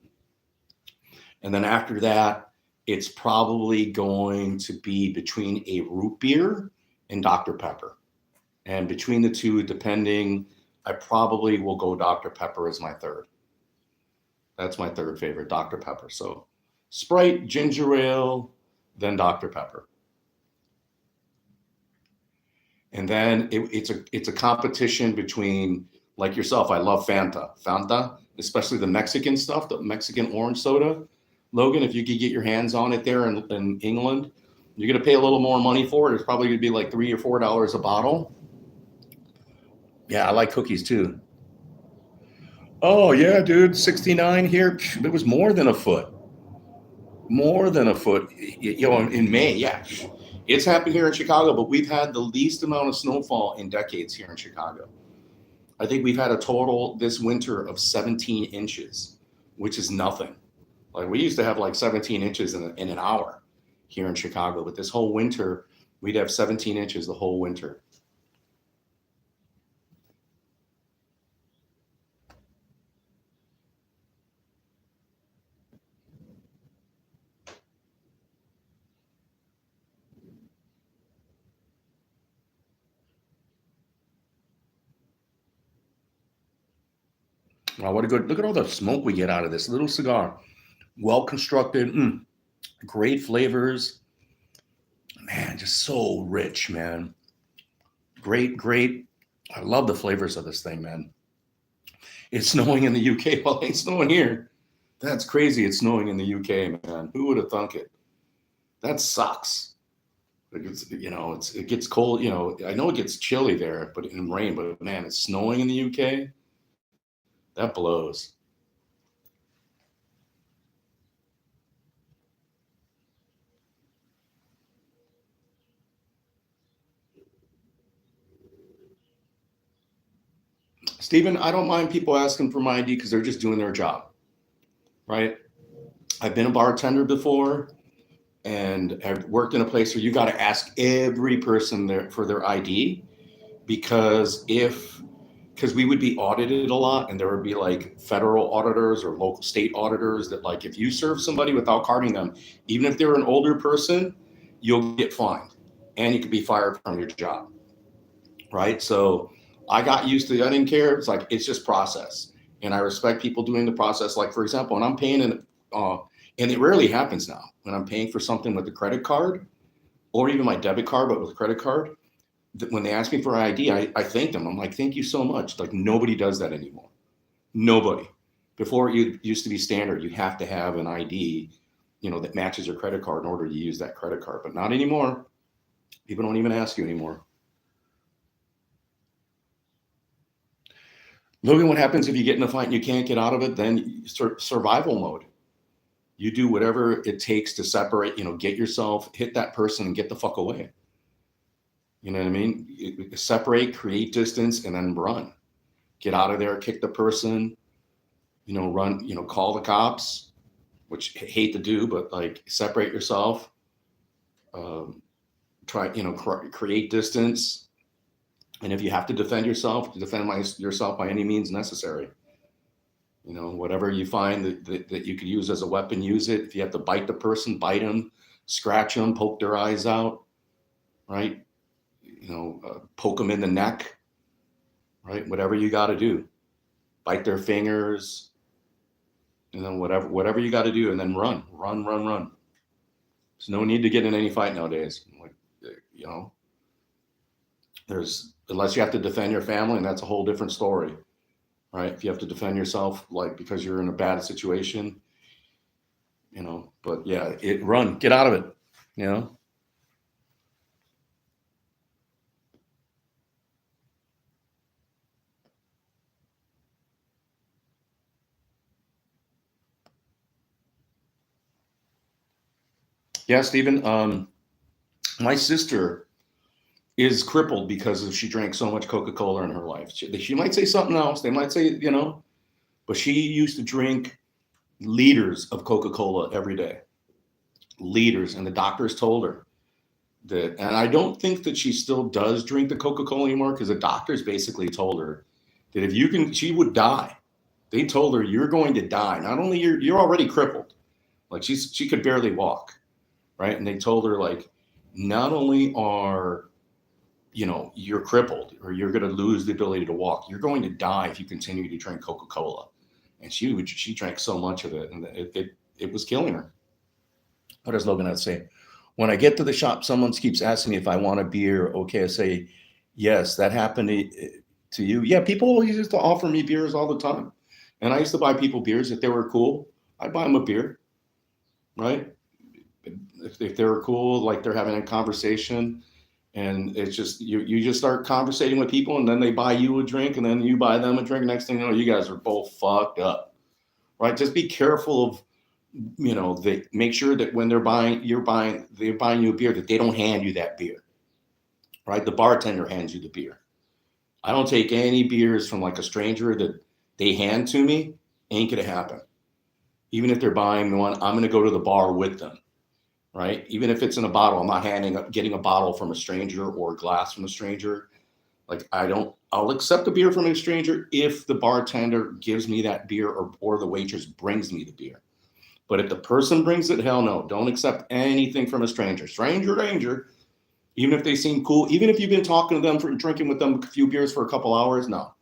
And then after that, it's probably going to be between a root beer and Dr. Pepper. And between the two, depending, I probably will go Dr. Pepper as my third. That's my third favorite, Dr. Pepper. So Sprite, ginger ale, then Dr. Pepper. And then it's a competition between, like yourself. I love Fanta, especially the Mexican stuff, the Mexican orange soda. Logan, if you could get your hands on it there in England, you're gonna pay a little more money for it. It's probably gonna be like $3 or $4 a bottle. Yeah, I like cookies too. Oh yeah, dude, 69 here. It was more than a foot. More than a foot. In May, yeah. It's happened here in Chicago, but we've had the least amount of snowfall in decades here in Chicago. I think we've had a total this winter of 17 inches, which is nothing. Like we used to have like 17 inches in an hour here in Chicago, but this whole winter, we'd have 17 inches the whole winter. Wow, what a good look at all the smoke we get out of this little cigar. Well constructed, great flavors. Man, just so rich, man. Great, great. I love the flavors of this thing, man. It's snowing in the UK. Well, it ain't snowing here. That's crazy. It's snowing in the UK, man. Who would have thunk it? That sucks. It gets cold. I know it gets chilly there, but in rain. But man, it's snowing in the UK. That blows. Stephen, I don't mind people asking for my ID because they're just doing their job, right? I've been a bartender before, and I've worked in a place where you got to ask every person there for their ID because because we would be audited a lot, and there would be like federal auditors or local state auditors that like if you serve somebody without carding them, even if they're an older person, you'll get fined and you could be fired from your job, right? So I got used to. I didn't care. It's like it's just process, and I respect people doing the process. Like for example, when I'm paying and it rarely happens now when I'm paying for something with a credit card or even my debit card, but with a credit card. when they ask me for ID, I thank them. I'm like, thank you so much. Like nobody does that anymore. Nobody. Before it used to be standard, you have to have an ID, that matches your credit card in order to use that credit card. But not anymore. People don't even ask you anymore. Look at what happens if you get in a fight and you can't get out of it. Then survival mode. You do whatever it takes to separate. Get yourself, hit that person, and get the fuck away. You know what I mean? Separate, create distance, and then run. Get out of there. Kick the person. Run. Call the cops, which I hate to do, but like separate yourself. Try. Create distance. And if you have to defend yourself, yourself by any means necessary. Whatever you find that you could use as a weapon, use it. If you have to bite the person, bite them, scratch them, poke their eyes out, right? Poke them in the neck, right? Whatever you got to do. Bite their fingers, whatever you got to do, and then run. There's no need to get in any fight nowadays. Unless you have to defend your family, and that's a whole different story, right? If you have to defend yourself, like because you're in a bad situation, but yeah, run, get out of it, Yeah, Stephen. My sister is crippled because she drank so much Coca-Cola in her life. She might say something else. They might say, but she used to drink liters of Coca-Cola every day. Liters. And the doctors told her that, and I don't think that she still does drink the Coca-Cola anymore because the doctors basically told her that she would die. They told her, you're going to die. Not only you're already crippled, like she could barely walk, right? And they told her, like, not only are you're crippled or you're going to lose the ability to walk, you're going to die if you continue to drink Coca-Cola. And she drank so much of it, and it was killing her. What does Logan have to say? When I get to the shop, someone keeps asking me if I want a beer. Okay, I say, yes, that happened to you. Yeah, people always used to offer me beers all the time. And I used to buy people beers. If they were cool, I'd buy them a beer, right? If they were cool, like they're having a conversation, and it's just, you just start conversating with people, and then they buy you a drink, and then you buy them a drink. Next thing you know, you guys are both fucked up, right? Just be careful of, they make sure that when they're buying you a beer, that they don't hand you that beer, right? The bartender hands you the beer. I don't take any beers from like a stranger that they hand to me. Ain't gonna happen. Even if they're buying one, I'm gonna go to the bar with them, right? Even if it's in a bottle, I'm not getting a bottle from a stranger or a glass from a stranger. Like I'll accept a beer from a stranger if the bartender gives me that beer or the waitress brings me the beer. But if the person brings it, hell no, don't accept anything from a stranger. Stranger danger. Even if they seem cool, even if you've been talking to them for drinking with them a few beers for a couple hours, no.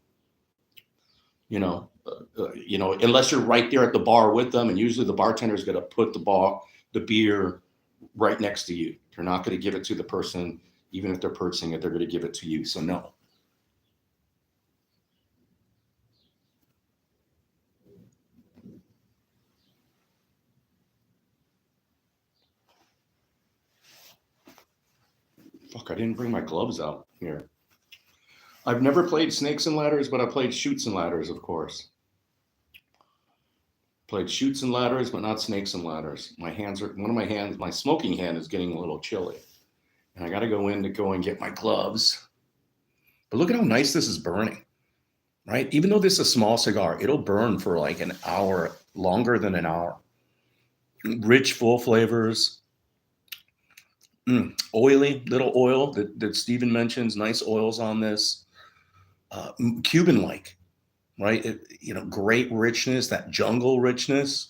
Unless you're right there at the bar with them, and usually the bartender's going to put the beer right next to you. You're not going to give it to the person, even if they're purchasing it, they're going to give it to you. So no. Fuck, I didn't bring my gloves out here. I've never played Snakes and Ladders, but I played Chutes and Ladders, of course. Played Chutes and Ladders, but not Snakes and Ladders. My smoking hand is getting a little chilly. And I got to go and get my gloves. But look at how nice this is burning, right? Even though this is a small cigar, it'll burn for like an hour, longer than an hour. Rich, full flavors. Oily, little oil that Stephen mentions. Nice oils on this. Cuban-like, right? Great richness, that jungle richness.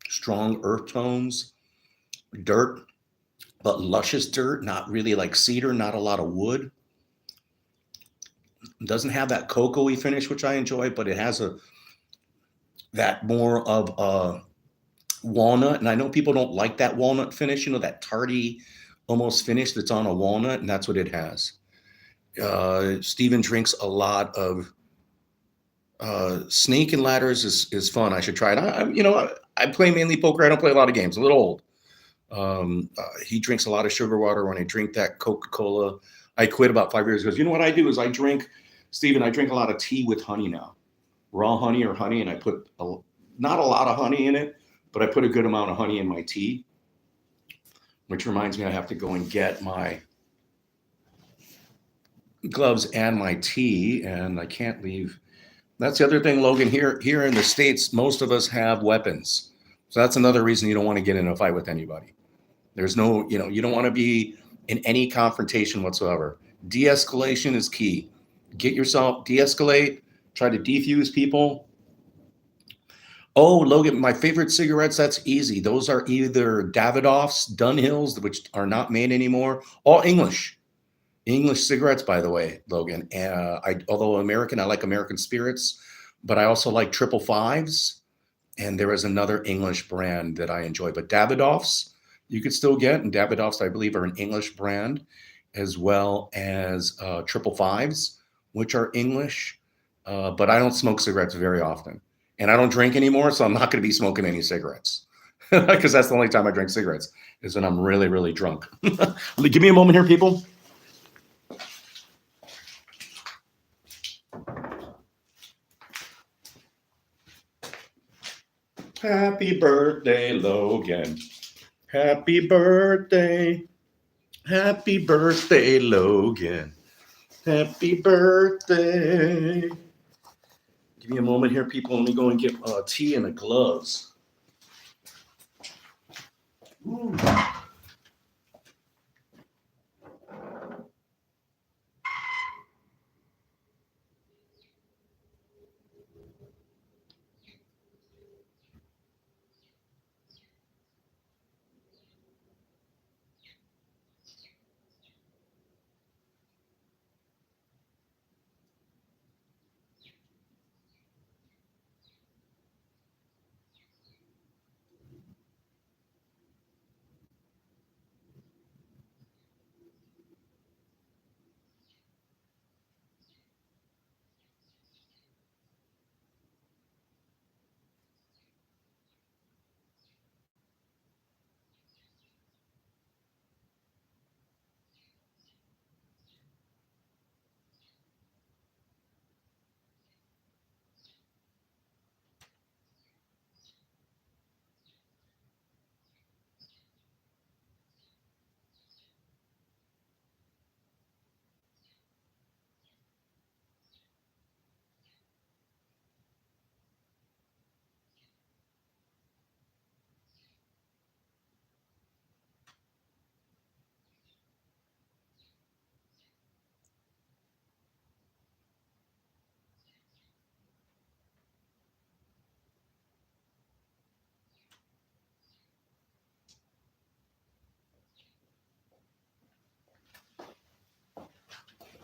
Strong earth tones, dirt, but luscious dirt, not really like cedar, not a lot of wood. It doesn't have that cocoa-y finish, which I enjoy, but it has that more of a walnut. And I know people don't like that walnut finish, that tarty almost finish that's on a walnut, and that's what it has. Steven drinks a lot of snake and ladders is fun. I should try it. I play mainly poker. I don't play a lot of games. A little old. He drinks a lot of sugar water. When I drink that Coca-Cola, I quit about 5 years ago. You know what I do is I drink a lot of tea with honey now, raw honey or honey, and I put not a lot of honey in it, but I put a good amount of honey in my tea, which reminds me I have to go and get my gloves and my tea, and I can't leave. That's the other thing, Logan. Here in the States, most of us have weapons. So that's another reason you don't want to get in a fight with anybody. There's no, you don't want to be in any confrontation whatsoever. De-escalation is key. Get yourself, de-escalate, try to defuse people. Oh, Logan, my favorite cigarettes, that's easy. Those are either Davidoff's, Dunhills, which are not made anymore, all English. English cigarettes, by the way, Logan. Although American, I like American Spirits, but I also like Triple Fives. And there is another English brand that I enjoy, but Davidoff's you could still get, and Davidoff's I believe are an English brand, as well as Triple Fives, which are English. But I don't smoke cigarettes very often, and I don't drink anymore, so I'm not going to be smoking any cigarettes because that's the only time I drink cigarettes is when I'm really, really drunk. Give me a moment here, people. Happy birthday, Logan. Happy birthday. Happy birthday, Logan. Happy birthday. Give me a moment here, people. Let me go and get tea and the gloves. Ooh.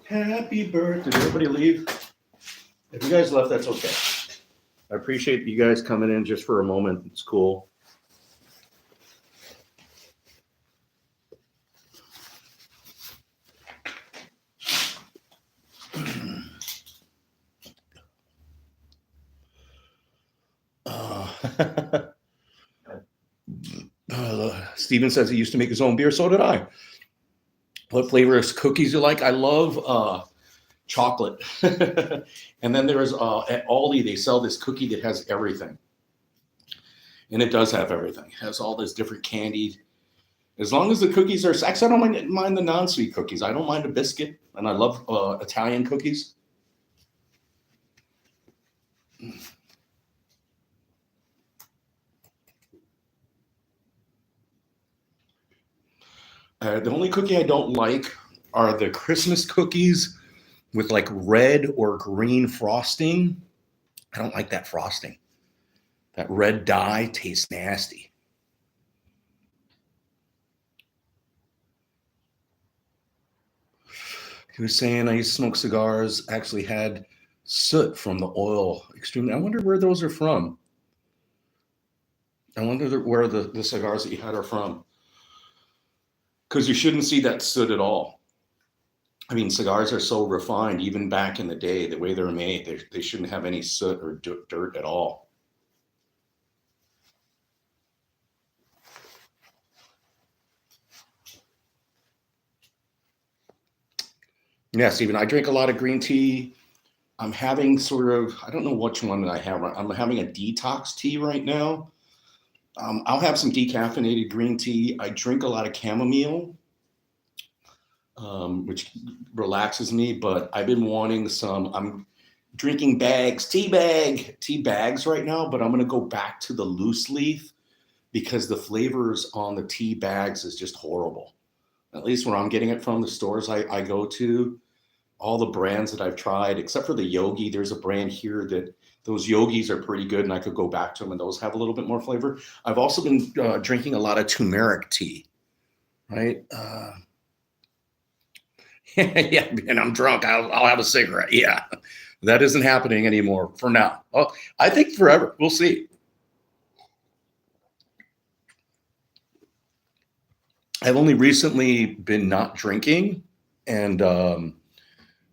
Happy birthday. Did everybody leave? If you guys left, that's okay. I appreciate you guys coming in just for a moment. It's cool. Steven says he used to make his own beer. So did I. What flavors cookies you like? I love chocolate. And then there's at Aldi, they sell this cookie that has everything. And it does have everything. It has all this different candy. As long as the cookies are, actually, I don't mind the non-sweet cookies. I don't mind a biscuit. And I love Italian cookies. The only cookie I don't like are the Christmas cookies with like red or green frosting. I don't like that frosting. That red dye tastes nasty. He was saying I used to smoke cigars, actually had soot from the oil extremely. I wonder where those are from. I wonder where the cigars that you had are from. Because you shouldn't see that soot at all. I mean, cigars are so refined, even back in the day, the way they're made, they shouldn't have any soot or dirt at all. Yeah, Stephen, I drink a lot of green tea. I'm having sort of, I don't know which one that I have. I'm having a detox tea right now. I'll have some decaffeinated green tea. I drink a lot of chamomile, which relaxes me, but I've been wanting some. I'm drinking tea bags right now, but I'm going to go back to the loose leaf because the flavors on the tea bags is just horrible. At least where I'm getting it from, the stores I go to, all the brands that I've tried, except for the Yogi, there's a brand here that those Yogis are pretty good and I could go back to them and those have a little bit more flavor. I've also been drinking a lot of turmeric tea, right? Yeah, and I'm drunk. I'll have a cigarette. Yeah, that isn't happening anymore for now. Oh, I think forever. We'll see. I've only recently been not drinking, and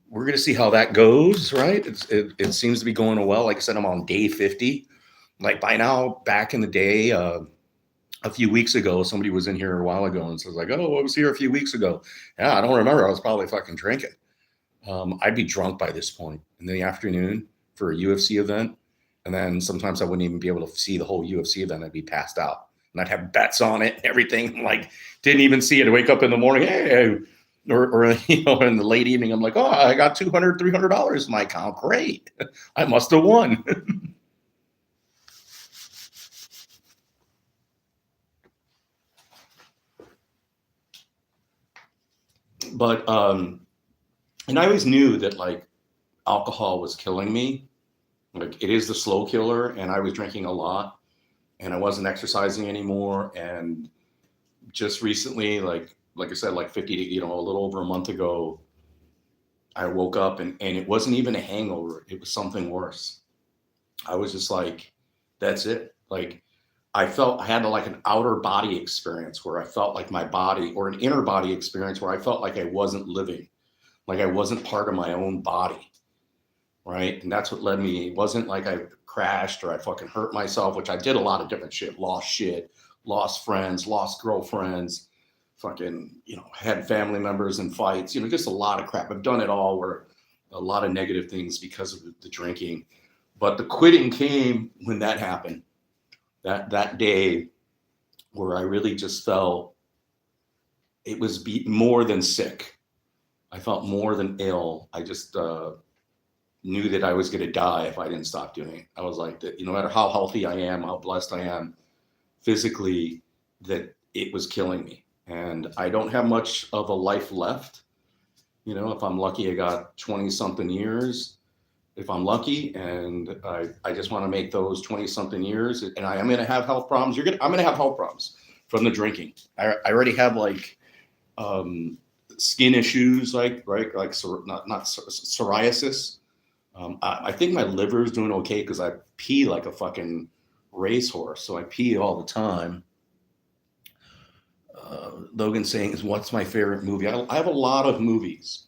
we're going to see how that goes, right? It seems to be going well. Like I said, I'm on day 50. Like by now, back in the day, a few weeks ago, somebody was in here a while ago and says like, "Oh, I was here a few weeks ago." Yeah, I don't remember. I was probably fucking drinking. I'd be drunk by this point in the afternoon for a UFC event. And then sometimes I wouldn't even be able to see the whole UFC event. I'd be passed out. And I'd have bets on it and everything. Like, didn't even see it. I wake up in the morning, hey, or in the late evening, I'm like, oh, I got $200, $300 in my account. Great. I must have won. But, and I always knew that like alcohol was killing me. Like, it is the slow killer. And I was drinking a lot and I wasn't exercising anymore. And just recently, like I said, like 50, a little over a month ago, I woke up and it wasn't even a hangover. It was something worse. I was just like, that's it. Like I felt I had like an outer body experience where I felt like my body, or an inner body experience where I felt like I wasn't living, like I wasn't part of my own body. Right. And that's what led me. It wasn't like I crashed or I fucking hurt myself, which I did a lot of different shit, lost friends, lost girlfriends, fucking, had family members in fights, just a lot of crap. I've done it all, where a lot of negative things because of the drinking. But the quitting came when that happened. That day where I really just felt it was more than sick. I felt more than ill. I just knew that I was going to die if I didn't stop doing it. I was like, that, no matter how healthy I am, how blessed I am physically, that it was killing me. And I don't have much of a life left. If I'm lucky, I got 20 something years. If I'm lucky, and I just want to make those 20 something years, and I am going to have health problems. I'm going to have health problems from the drinking. I already have like skin issues, like not psoriasis. I think my liver is doing okay because I pee like a fucking racehorse, so I pee all the time. Logan saying is, what's my favorite movie? I have a lot of movies,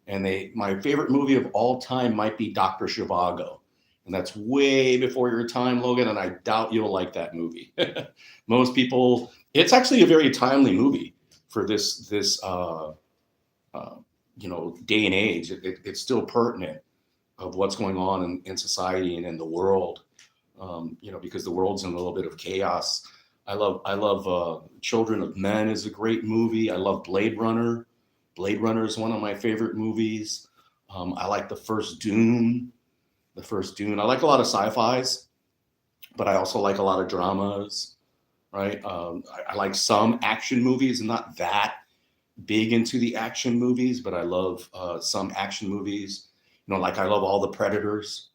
and my favorite movie of all time might be Dr. Zhivago, and that's way before your time, Logan. And I doubt you'll like that movie. Most people, it's actually a very timely movie for this day and age. It's still pertinent of what's going on in society and in the world, because the world's in a little bit of chaos. I love Children of Men is a great movie. I love Blade Runner. Blade Runner is one of my favorite movies. I like the first Dune. I like a lot of sci-fis, but I also like a lot of dramas, right? I like some action movies. I'm not that big into the action movies, but I love some action movies. Like I love all the Predators,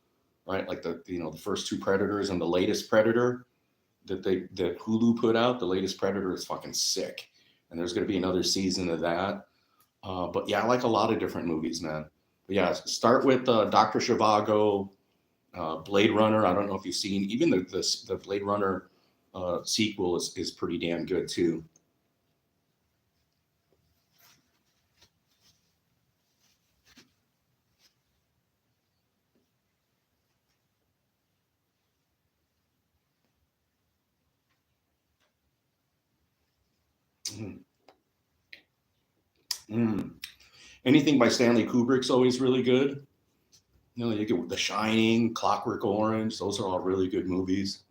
right? Like the first two Predators and the latest Predator that Hulu put out. The latest Predator is fucking sick, and there's going to be another season of that. But yeah, I like a lot of different movies, man. But yeah, start with Dr. Zhivago, Blade Runner. I don't know if you've seen even the Blade Runner sequel is pretty damn good too. Mm. Mm. Anything by Stanley Kubrick's always really good. You know, you get The Shining, Clockwork Orange. Those are all really good movies.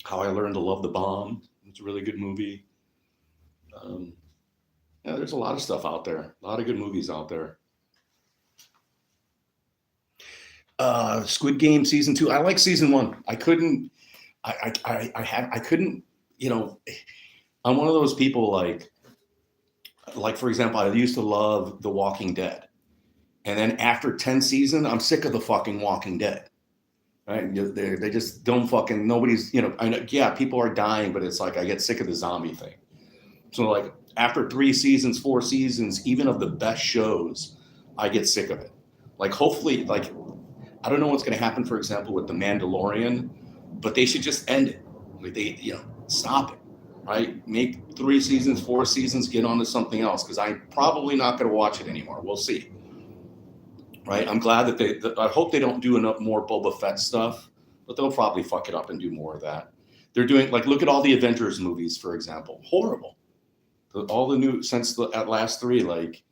How I Learned to Love the Bomb. It's a really good movie. Um, yeah, there's a lot of stuff out there. A lot of good movies out there. Squid Game season 2. I like season 1. I couldn't. I couldn't. You know, I'm one of those people like for example, I used to love The Walking Dead, and then after 10 seasons, I'm sick of the fucking Walking Dead. Right? They just don't fucking. Nobody's. You know. I know. Yeah, people are dying, but it's like I get sick of the zombie thing. So like after 3 seasons, 4 seasons, even of the best shows, I get sick of it. Like hopefully, like I don't know what's going to happen, for example, with The Mandalorian, but they should just end it. Like they, stop it, right? Make 3 seasons, 4 seasons, get on to something else because I'm probably not going to watch it anymore. We'll see, right? I'm glad that I hope they don't do enough more Boba Fett stuff, but they'll probably fuck it up and do more of that. They're doing like look at all the Avengers movies, for example, horrible. All the new since the last 3, like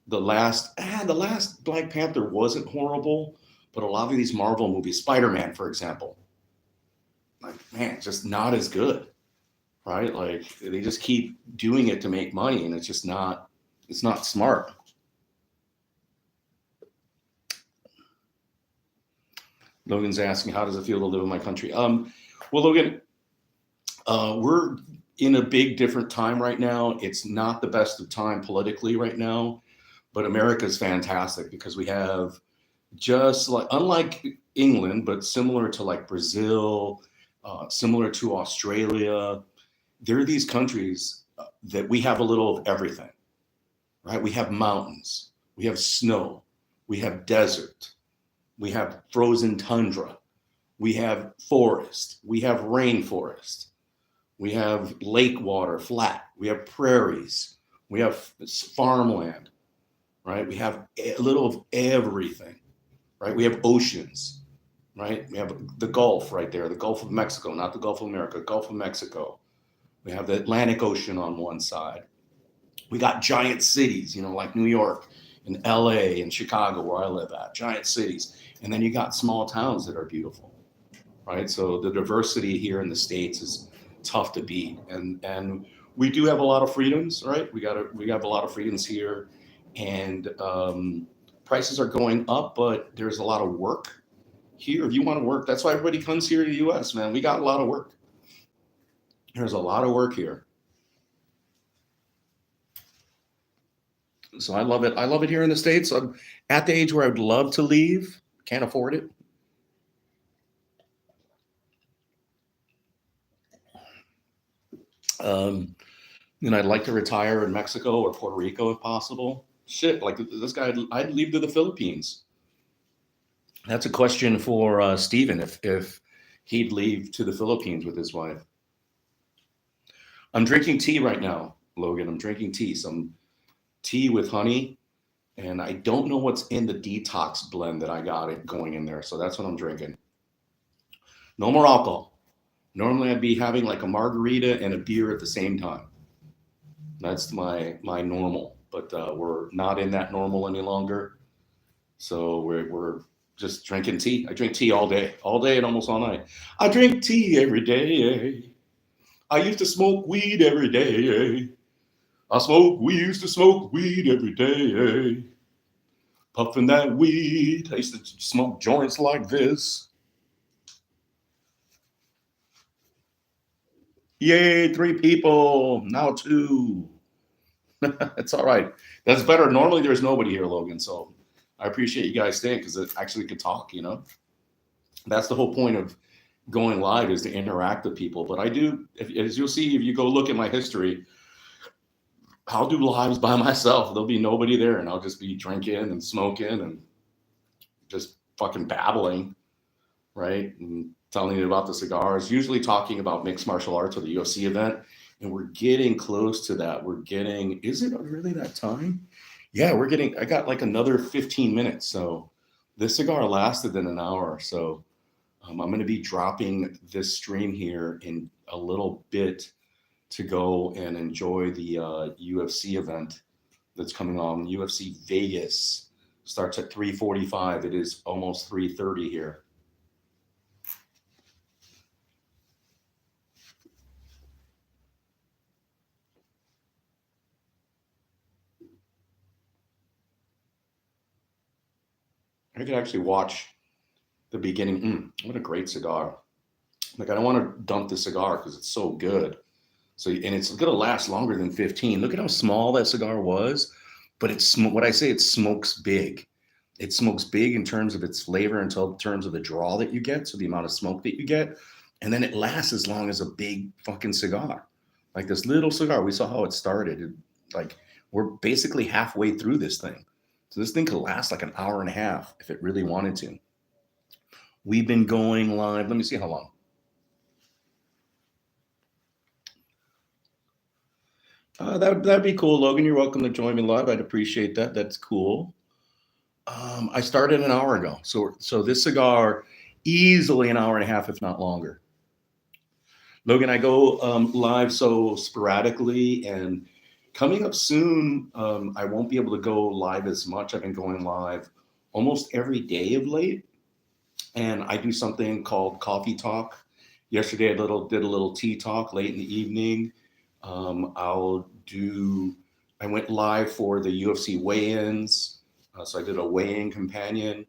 the last Black Panther wasn't horrible, but a lot of these Marvel movies, Spider-Man, for example, like man, just not as good, right? Like they just keep doing it to make money, and it's not smart. Logan's asking, how does it feel to live in my country? Well, Logan, we're in a big different time right now. It's not the best of time politically right now, but America's fantastic because we have just like unlike England, but similar to like Brazil, similar to Australia. There are these countries that we have a little of everything, right? We have mountains, we have snow, we have desert, we have frozen tundra, we have forest, we have rainforest, we have lake water, flat, we have prairies, we have farmland, right? We have a little of everything, right? We have oceans, right? We have the Gulf right there, the Gulf of Mexico, not the Gulf of America, Gulf of Mexico. We have the Atlantic Ocean on one side. We got giant cities, like New York and LA and Chicago, where I live at, giant cities. And then you got small towns that are beautiful, right? So the diversity here in the States is tough to beat. And we do have a lot of freedoms, right? We have a lot of freedoms here. And prices are going up, but there's a lot of work here. If you want to work, that's why everybody comes here to the US, man. We got a lot of work. There's a lot of work here. So I love it. I love it here in the States. I'm at the age where I'd love to leave. Can't afford it. I'd like to retire in Mexico or Puerto Rico if possible. Shit, like this guy, I'd leave to the Philippines. That's a question for Steven if he'd leave to the Philippines with his wife. I'm drinking tea right now, Logan. I'm drinking tea, some tea with honey, and I don't know what's in the detox blend that I got it going in there. So that's what I'm drinking. No more alcohol. Normally I'd be having like a margarita and a beer at the same time. That's my normal, but we're not in that normal any longer. So we're just drinking tea. I drink tea all day and almost all night. I drink tea every day. I used to smoke weed every day. We used to smoke weed every day. Puffing that weed. I used to smoke joints like this. Yay, 3 people. Now 2. It's all right. That's better. Normally there's nobody here, Logan. So I appreciate you guys staying because it actually could talk. That's the whole point of going live is to interact with people. But I do, as you'll see, if you go look at my history, I'll do lives by myself. There'll be nobody there, and I'll just be drinking and smoking and just fucking babbling, right? And telling you about the cigars, usually talking about mixed martial arts or the UFC event. And we're getting close to that. Is it really that time? Yeah, I got like another 15 minutes. So this cigar lasted in an hour. So I'm going to be dropping this stream here in a little bit to go and enjoy the UFC event that's coming on. UFC Vegas starts at 3:45. It is almost 3:30 here. I could actually watch the beginning. What a great cigar! Like I don't want to dump the cigar because it's so good. So and it's gonna last longer than 15. Look at how small that cigar was, but what I say. It smokes big. It smokes big in terms of its flavor, in terms of the draw that you get, so the amount of smoke that you get, and then it lasts as long as a big fucking cigar. Like this little cigar, we saw how it started. Like we're basically halfway through this thing, so this thing could last like an hour and a half if it really wanted to. We've been going live. Let me see how long. That'd be cool, Logan. You're welcome to join me live. I'd appreciate that. That's cool. I started an hour ago, so this cigar easily an hour and a half, if not longer. Logan, I go live so sporadically, and coming up soon, I won't be able to go live as much. I've been going live almost every day of late, and I do something called coffee talk. Yesterday, did a little tea talk late in the evening. I'll do. I went live for the UFC weigh-ins, so I did a weigh-in companion.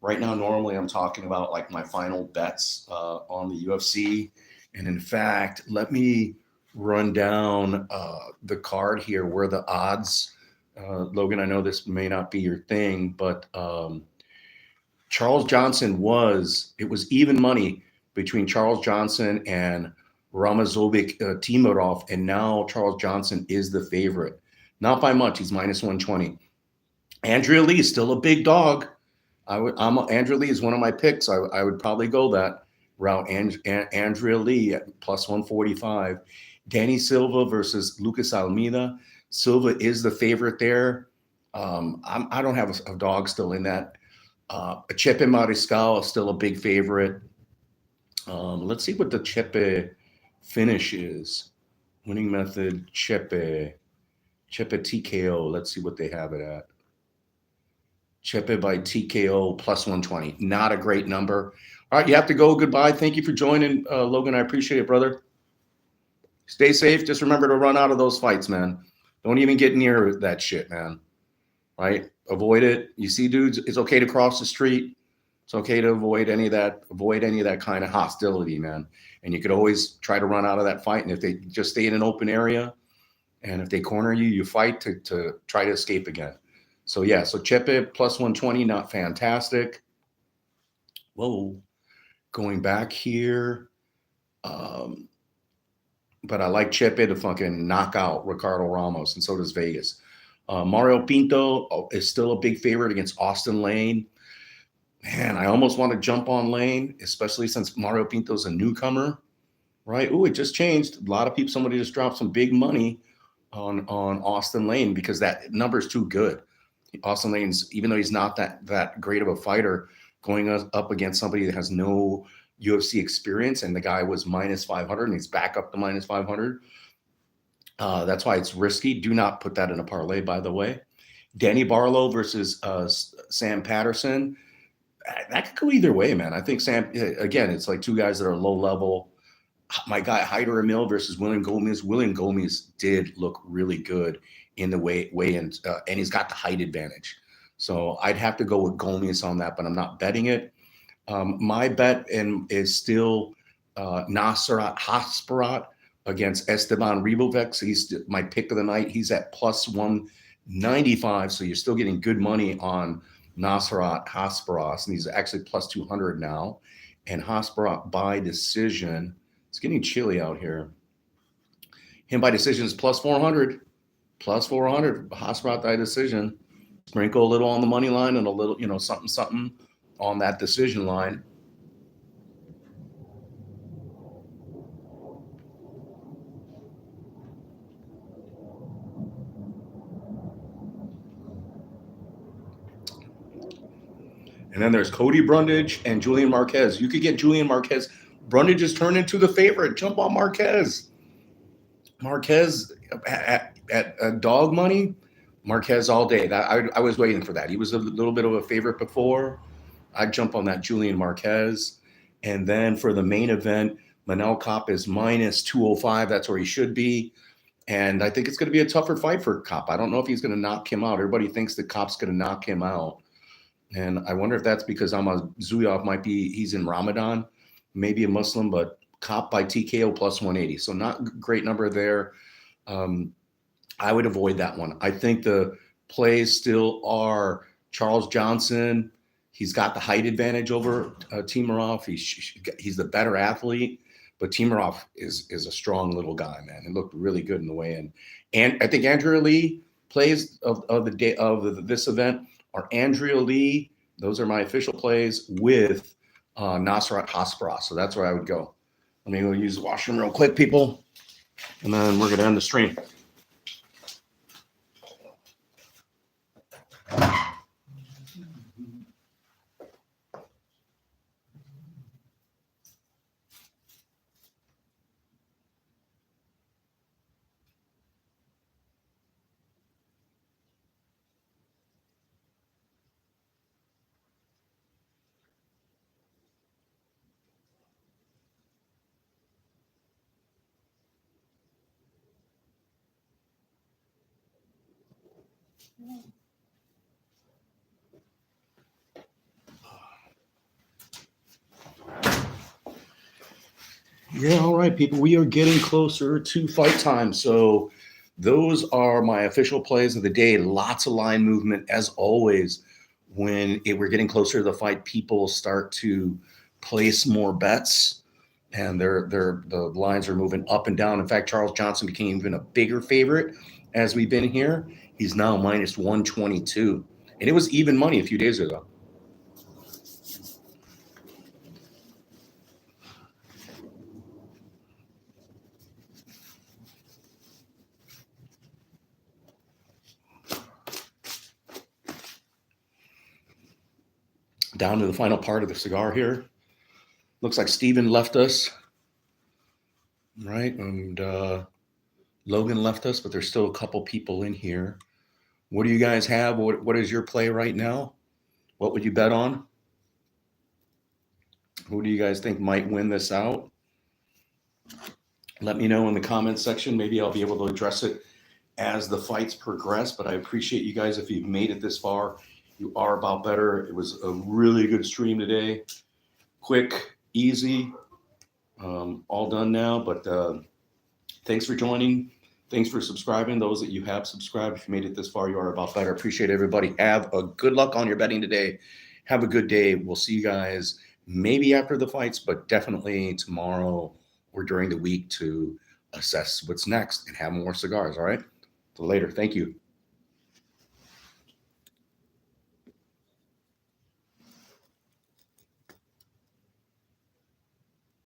Right now, normally I'm talking about like my final bets on the UFC, and in fact, let me run down the card here where the odds. Logan, I know this may not be your thing, but Charles Johnson it was even money between Charles Johnson and Ramazovic Timurov, and now Charles Johnson is the favorite. Not by much. He's minus 120. Andrea Lee is still a big dog. Andrea Lee is one of my picks. I would probably go that route. Andrea Lee at plus 145. Danny Silva versus Lucas Almeida. Silva is the favorite there. I don't have a dog still in that. Chepe Mariscal is still a big favorite. Let's see what the Chepe finish is. Winning method, Chepe TKO. Let's see what they have it at. Chepe by TKO plus 120. Not a great number. All right, you have to go. Goodbye. Thank you for joining, Logan. I appreciate it, brother. Stay safe. Just remember to run out of those fights, man. Don't even get near that shit, man. Right? Avoid it. You see, dudes, it's okay to cross the street. It's okay to avoid any of that kind of hostility, man. And you could always try to run out of that fight. And if they just stay in an open area, and if they corner you, you fight to try to escape again. So yeah, so Chepe plus 120, not fantastic. Whoa, going back here. But I like Chepe to fucking knock out Ricardo Ramos, and so does Vegas. Mario Pinto is still a big favorite against Austin Lane. Man, I almost want to jump on Lane, especially since Mario Pinto's a newcomer, right? Ooh, it just changed. A lot of people, somebody just dropped some big money on Austin Lane because that number is too good. Austin Lane's, even though he's not that great of a fighter, going up against somebody that has no UFC experience, and the guy was minus 500 and he's back up to minus 500. That's why it's risky. Do not put that in a parlay, by the way. Danny Barlow versus Sam Patterson. That could go either way, man. I think Sam, again, it's like two guys that are low level. My guy, Hyder Emil versus William Gomez. William Gomez did look really good in the weigh-in, and he's got the height advantage. So I'd have to go with Gomez on that, but I'm not betting it. My bet is still Nasrat Hasparat against Esteban Ribovic. He's my pick of the night. He's at plus 195, so you're still getting good money on Nasrat Hasparas, and he's actually plus 200 now. And Hasparat by decision. It's getting chilly out here. Him by decision is plus 400. Plus 400. Hasparat by decision. Sprinkle a little on the money line and a little, something on that decision line. And then there's Cody Brundage and Julian Marquez. You could get Julian Marquez. Brundage is turned into the favorite. Jump on Marquez. Marquez at dog money. Marquez all day. I was waiting for that. He was a little bit of a favorite before. I'd jump on that Julian Marquez. And then for the main event, Manel Kopp is minus 205. That's where he should be. And I think it's going to be a tougher fight for Kopp. I don't know if he's going to knock him out. Everybody thinks that Kopp's going to knock him out. And I wonder if that's because Zuyov he's in Ramadan, maybe a Muslim, but Kopp by TKO plus 180. So not great number there. I would avoid that one. I think the plays still are Charles Johnson. He's got the height advantage over Timarov. He's the better athlete, but Timarov is a strong little guy, man. He looked really good in the weigh-in. And I think Andrea Lee plays of the day of this event are Andrea Lee. Those are my official plays with Nasrat Haqparast. So that's where I would go. Let me go use the washroom real quick, people, and then we're going to end the stream. Yeah, all right, people. We are getting closer to fight time. So those are my official plays of the day. Lots of line movement, as always. When we're getting closer to the fight, people start to place more bets, and the lines are moving up and down. In fact, Charles Johnson became even a bigger favorite as we've been here. He's now minus 122, and it was even money a few days ago. Down to the final part of the cigar here. Looks like Steven left us, right? And Logan left us, but there's still a couple people in here. What do you guys have? What is your play right now? What would you bet on? Who do you guys think might win this out? Let me know in the comments section. Maybe I'll be able to address it as the fights progress, but I appreciate you guys if you've made it this far. You are about better. It was a really good stream today. Quick, easy, all done now. But thanks for joining. Thanks for subscribing. Those that you have subscribed, if you made it this far, you are about better. Appreciate everybody. Have a good luck on your betting today. Have a good day. We'll see you guys maybe after the fights, but definitely tomorrow or during the week to assess what's next and have more cigars. All right. Till later. Thank you.